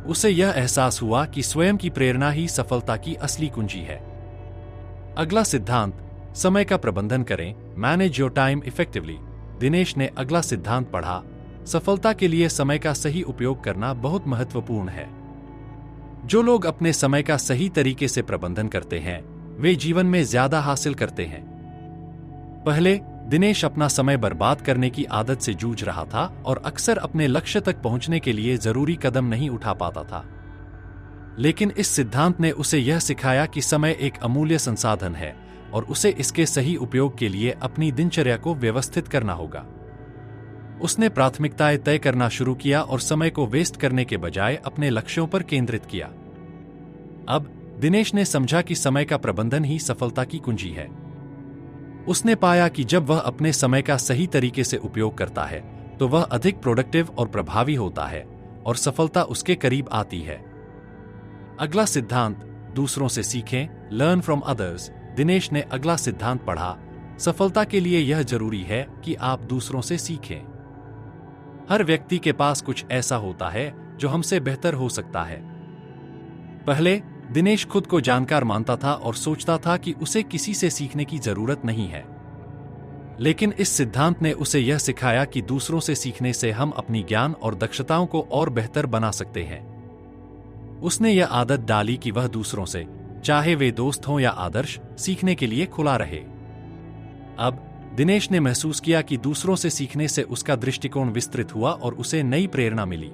उसे यह एहसास हुआ कि स्वयं की प्रेरणा ही सफलता की असली कुंजी है। अगला सिद्धांत, समय का प्रबंधन करें, manage your time effectively. Dinesh ने अगला सिद्धांत पढ़ा, सफलता के लिए समय का सही उपयोग करना बहुत महत्वपूर्ण है। जो लोग अपने समय का सही तरीके से प्रबंधन करते हैं वे जीवन में ज्यादा हासिल करते हैं। पहले दिनेश अपना समय बर्बाद करने की आदत से जूझ रहा था और अक्सर अपने लक्ष्य तक पहुंचने के लिए जरूरी कदम नहीं उठा पाता था। लेकिन इस सिद्धांत ने उसे यह सिखाया कि समय एक अमूल्य संसाधन है और उसे इसके सही उपयोग के लिए अपनी दिनचर्या को व्यवस्थित करना होगा। उसने प्राथमिकताएं तय करना शुरू किया और समय को वेस्ट करने के बजाय अपने लक्ष्यों पर केंद्रित किया। अब दिनेश ने समझा कि समय का प्रबंधन ही सफलता की कुंजी है। उसने पाया कि जब वह अपने समय का सही तरीके से उपयोग करता है तो वह अधिक प्रोडक्टिव और प्रभावी होता है और सफलता उसके करीब आती है। अगला सिद्धांत, दूसरों से सीखें, लर्न फ्रॉम अदर्स। दिनेश ने अगला सिद्धांत पढ़ा, सफलता के लिए यह जरूरी है कि आप दूसरों से सीखें। हर व्यक्ति के पास कुछ ऐसा होता है जो हमसे बेहतर हो सकता है। पहले दिनेश खुद को जानकार मानता था और सोचता था कि उसे किसी से सीखने की जरूरत नहीं है। लेकिन इस सिद्धांत ने उसे यह सिखाया कि दूसरों से सीखने से हम अपनी ज्ञान और दक्षताओं को और बेहतर बना सकते हैं। उसने यह आदत डाली कि वह दूसरों से, चाहे वे दोस्त हों या आदर्श, सीखने के लिए खुला रहे। अब दिनेश ने महसूस किया कि दूसरों से सीखने से उसका दृष्टिकोण विस्तृत हुआ और उसे नई प्रेरणा मिली।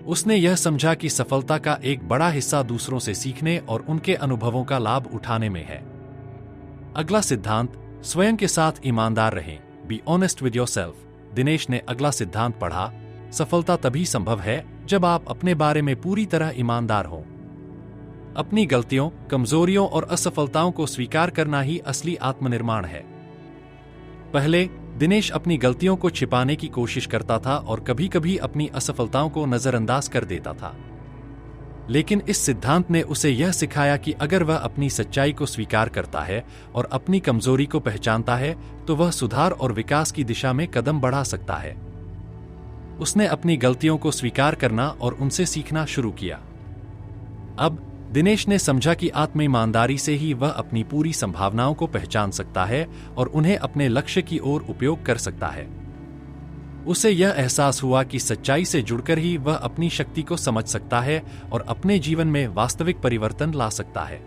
उसने यह समझा कि सफलता का एक बड़ा हिस्सा दूसरों से सीखने और उनके अनुभवों का लाभ उठाने में है। अगला सिद्धांत, स्वयं के साथ ईमानदार रहें। Be honest with yourself. Dinesh ने अगला सिद्धांत पढ़ा, सफलता तभी संभव है जब आप अपने बारे में पूरी तरह ईमानदार हों। अपनी गलतियों, कमजोरियों और असफलताओं को स्वीकार करना ही असली आत्मनिर्माण है। पहले दिनेश अपनी गलतियों को छिपाने की कोशिश करता था और कभी-कभी अपनी असफलताओं को नजरअंदाज कर देता था। लेकिन इस सिद्धांत ने उसे यह सिखाया कि अगर वह अपनी सच्चाई को स्वीकार करता है और अपनी कमजोरी को पहचानता है, तो वह सुधार और विकास की दिशा में कदम बढ़ा सकता है। उसने अपनी गलतियों को स्वीकार करना और उनसे सीखना शुरू किया। अब दिनेश ने समझा कि आत्म ईमानदारी से ही वह अपनी पूरी संभावनाओं को पहचान सकता है और उन्हें अपने लक्ष्य की ओर उपयोग कर सकता है। उसे यह एहसास हुआ कि सच्चाई से जुड़कर ही वह अपनी शक्ति को समझ सकता है और अपने जीवन में वास्तविक परिवर्तन ला सकता है।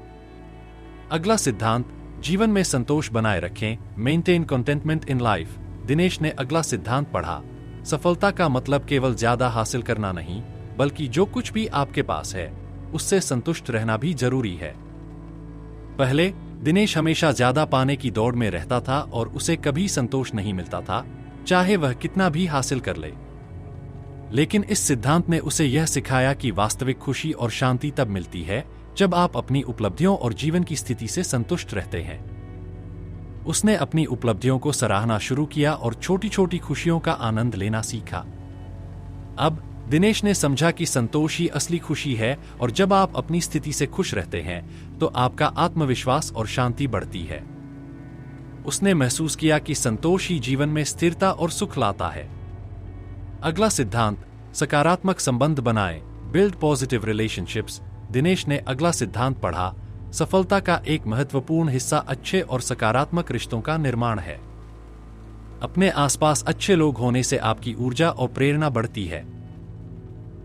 अगला सिद्धांत, जीवन में संतोष बनाए रखें। Maintain contentment in life. Dinesh ने अगला सिद्धांत पढ़ा, सफलता का मतलब केवल ज्यादा हासिल करना नहीं, बल्कि जो कुछ भी आपके पास है उससे संतुष्ट रहना भी जरूरी है। पहले दिनेश हमेशा ज्यादा पाने की दौड़ में रहता था और उसे कभी संतोष नहीं मिलता था, चाहे वह कितना भी हासिल कर ले। लेकिन इस सिद्धांत ने उसे यह सिखाया कि वास्तविक खुशी और शांति तब मिलती है जब आप अपनी उपलब्धियों और जीवन की स्थिति से संतुष्ट रहते हैं। उसने अपनी उपलब्धियों को सराहना शुरू किया और छोटी छोटी खुशियों का आनंद लेना सीखा। अब दिनेश ने समझा कि संतोष ही असली खुशी है और जब आप अपनी स्थिति से खुश रहते हैं तो आपका आत्मविश्वास और शांति बढ़ती है। उसने महसूस किया कि संतोष ही जीवन में स्थिरता और सुख लाता है। अगला सिद्धांत, सकारात्मक संबंध बनाएं। Build positive relationships. दिनेश ने अगला सिद्धांत पढ़ा, सफलता का एक महत्वपूर्ण हिस्सा अच्छे और सकारात्मक रिश्तों का निर्माण है। अपने आसपास अच्छे लोग होने से आपकी ऊर्जा और प्रेरणा बढ़ती है।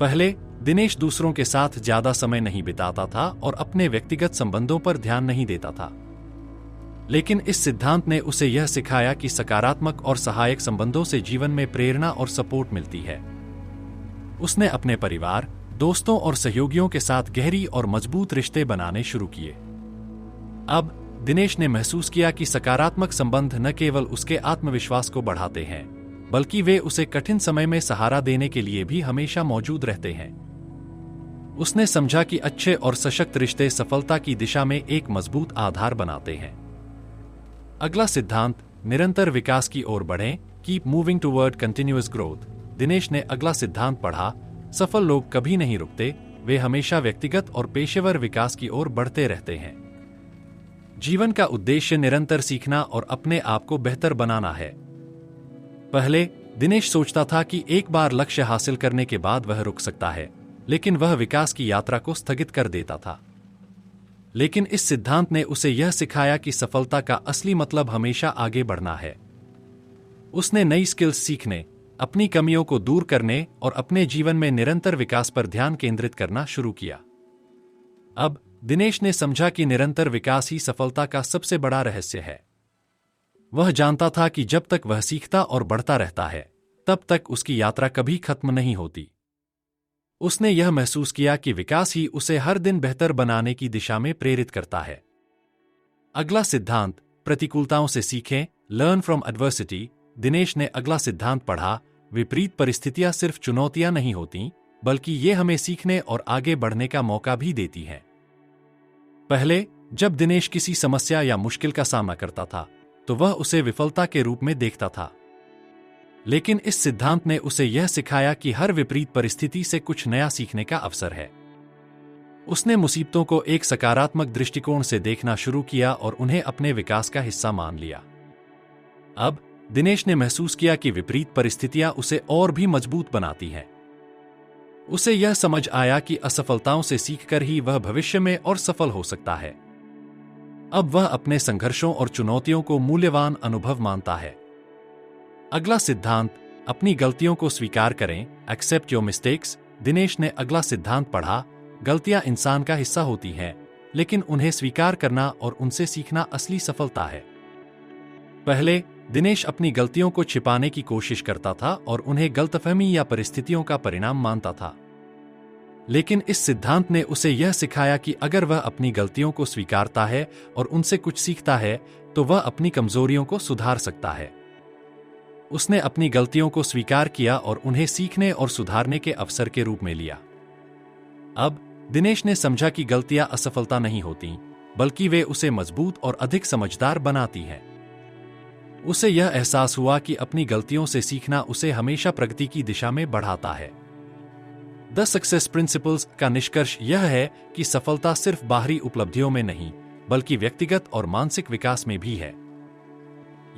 पहले दिनेश दूसरों के साथ ज्यादा समय नहीं बिताता था और अपने व्यक्तिगत संबंधों पर ध्यान नहीं देता था। लेकिन इस सिद्धांत ने उसे यह सिखाया कि सकारात्मक और सहायक संबंधों से जीवन में प्रेरणा और सपोर्ट मिलती है। उसने अपने परिवार, दोस्तों और सहयोगियों के साथ गहरी और मजबूत रिश्ते बनाने शुरू किए। अब दिनेश ने महसूस किया कि सकारात्मक संबंध न केवल उसके आत्मविश्वास को बढ़ाते हैं, बल्कि वे उसे कठिन समय में सहारा देने के लिए भी हमेशा मौजूद रहते हैं। उसने समझा कि अच्छे और सशक्त रिश्ते सफलता की दिशा में एक मजबूत आधार बनाते हैं। अगला सिद्धांत, निरंतर विकास की ओर बढ़ें। Keep moving toward continuous growth. Dinesh ने अगला सिद्धांत पढ़ा, सफल लोग कभी नहीं रुकते, वे हमेशा व्यक्तिगत और पेशेवर विकास की ओर बढ़ते रहते हैं। जीवन का उद्देश्य निरंतर सीखना और अपने आप को बेहतर बनाना है। पहले दिनेश सोचता था कि एक बार लक्ष्य हासिल करने के बाद वह रुक सकता है, लेकिन वह विकास की यात्रा को स्थगित कर देता था। लेकिन इस सिद्धांत ने उसे यह सिखाया कि सफलता का असली मतलब हमेशा आगे बढ़ना है। उसने नई स्किल्स सीखने, अपनी कमियों को दूर करने और अपने जीवन में निरंतर विकास पर ध्यान केंद्रित करना शुरू किया। अब दिनेश ने समझा कि निरंतर विकास ही सफलता का सबसे बड़ा रहस्य है। वह जानता था कि जब तक वह सीखता और बढ़ता रहता है, तब तक उसकी यात्रा कभी खत्म नहीं होती। उसने यह महसूस किया कि विकास ही उसे हर दिन बेहतर बनाने की दिशा में प्रेरित करता है। अगला सिद्धांत, प्रतिकूलताओं से सीखें। Learn from adversity. दिनेश ने अगला सिद्धांत पढ़ा, विपरीत परिस्थितियां सिर्फ चुनौतियां नहीं होती, बल्कि ये हमें सीखने और आगे बढ़ने का मौका भी देती हैं। पहले जब दिनेश किसी समस्या या मुश्किल का सामना करता था, तो वह उसे विफलता के रूप में देखता था। लेकिन इस सिद्धांत ने उसे यह सिखाया कि हर विपरीत परिस्थिति से कुछ नया सीखने का अवसर है। उसने मुसीबतों को एक सकारात्मक दृष्टिकोण से देखना शुरू किया और उन्हें अपने विकास का हिस्सा मान लिया। अब दिनेश ने महसूस किया कि विपरीत परिस्थितियां उसे और भी मजबूत बनाती हैं। उसे यह समझ आया कि असफलताओं से सीखकर ही वह भविष्य में और सफल हो सकता है। अब वह अपने संघर्षों और चुनौतियों को मूल्यवान अनुभव मानता है। अगला सिद्धांत, अपनी गलतियों को स्वीकार करें। Accept your mistakes. दिनेश ने अगला सिद्धांत पढ़ा, गलतियां इंसान का हिस्सा होती हैं, लेकिन उन्हें स्वीकार करना और उनसे सीखना असली सफलता है। पहले दिनेश अपनी गलतियों को छिपाने की कोशिश करता था और उन्हें गलतफहमी या परिस्थितियों का परिणाम मानता था। लेकिन इस सिद्धांत ने उसे यह सिखाया कि अगर वह अपनी गलतियों को स्वीकारता है और उनसे कुछ सीखता है तो वह अपनी कमजोरियों को सुधार सकता है। उसने अपनी गलतियों को स्वीकार किया और उन्हें सीखने और सुधारने के अवसर के रूप में लिया। अब दिनेश ने समझा कि गलतियां असफलता नहीं होती, बल्कि वे उसे मजबूत और अधिक समझदार बनाती हैं। उसे यह एहसास हुआ कि अपनी गलतियों से सीखना उसे हमेशा प्रगति की दिशा में बढ़ाता है। द सक्सेस प्रिंसिपल्स का निष्कर्ष यह है कि सफलता सिर्फ बाहरी उपलब्धियों में नहीं, बल्कि व्यक्तिगत और मानसिक विकास में भी है।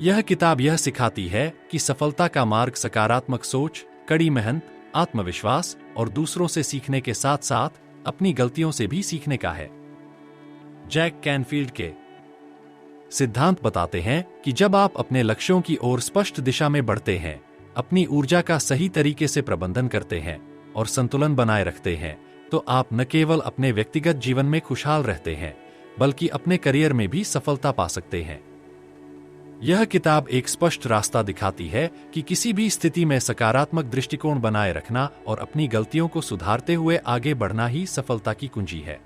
यह किताब यह सिखाती है कि सफलता का मार्ग सकारात्मक सोच, कड़ी मेहनत, आत्मविश्वास और दूसरों से सीखने के साथ साथ अपनी गलतियों से भी सीखने का है। जैक कैनफील्ड के सिद्धांत बताते हैं कि जब आप अपने लक्ष्यों की ओर स्पष्ट दिशा में बढ़ते हैं, अपनी ऊर्जा का सही तरीके से प्रबंधन करते हैं और संतुलन बनाए रखते हैं, तो आप न केवल अपने व्यक्तिगत जीवन में खुशहाल रहते हैं, बल्कि अपने करियर में भी सफलता पा सकते हैं। यह किताब एक स्पष्ट रास्ता दिखाती है कि किसी भी स्थिति में सकारात्मक दृष्टिकोण बनाए रखना और अपनी गलतियों को सुधारते हुए आगे बढ़ना ही सफलता की कुंजी है।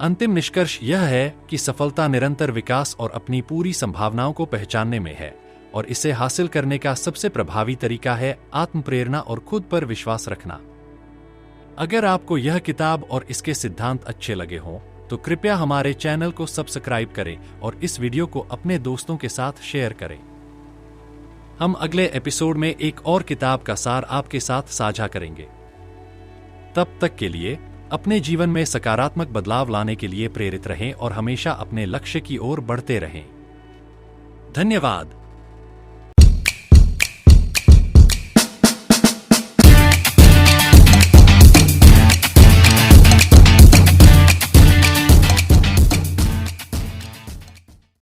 अंतिम निष्कर्ष यह है कि सफलता निरंतर विकास और अपनी पूरी संभावनाओं को पहचानने में है, और इसे हासिल करने का सबसे प्रभावी तरीका है आत्मप्रेरणा और खुद पर विश्वास रखना। अगर आपको यह किताब और इसके सिद्धांत अच्छे लगे हों, तो कृपया हमारे चैनल को सब्सक्राइब करें और इस वीडियो को अपने दोस्तों के साथ शेयर करें। हम अगले एपिसोड में एक और किताब का सार आपके साथ साझा करेंगे। तब तक के लिए अपने जीवन में सकारात्मक बदलाव लाने के लिए प्रेरित रहें और हमेशा अपने लक्ष्य की ओर बढ़ते रहें। धन्यवाद।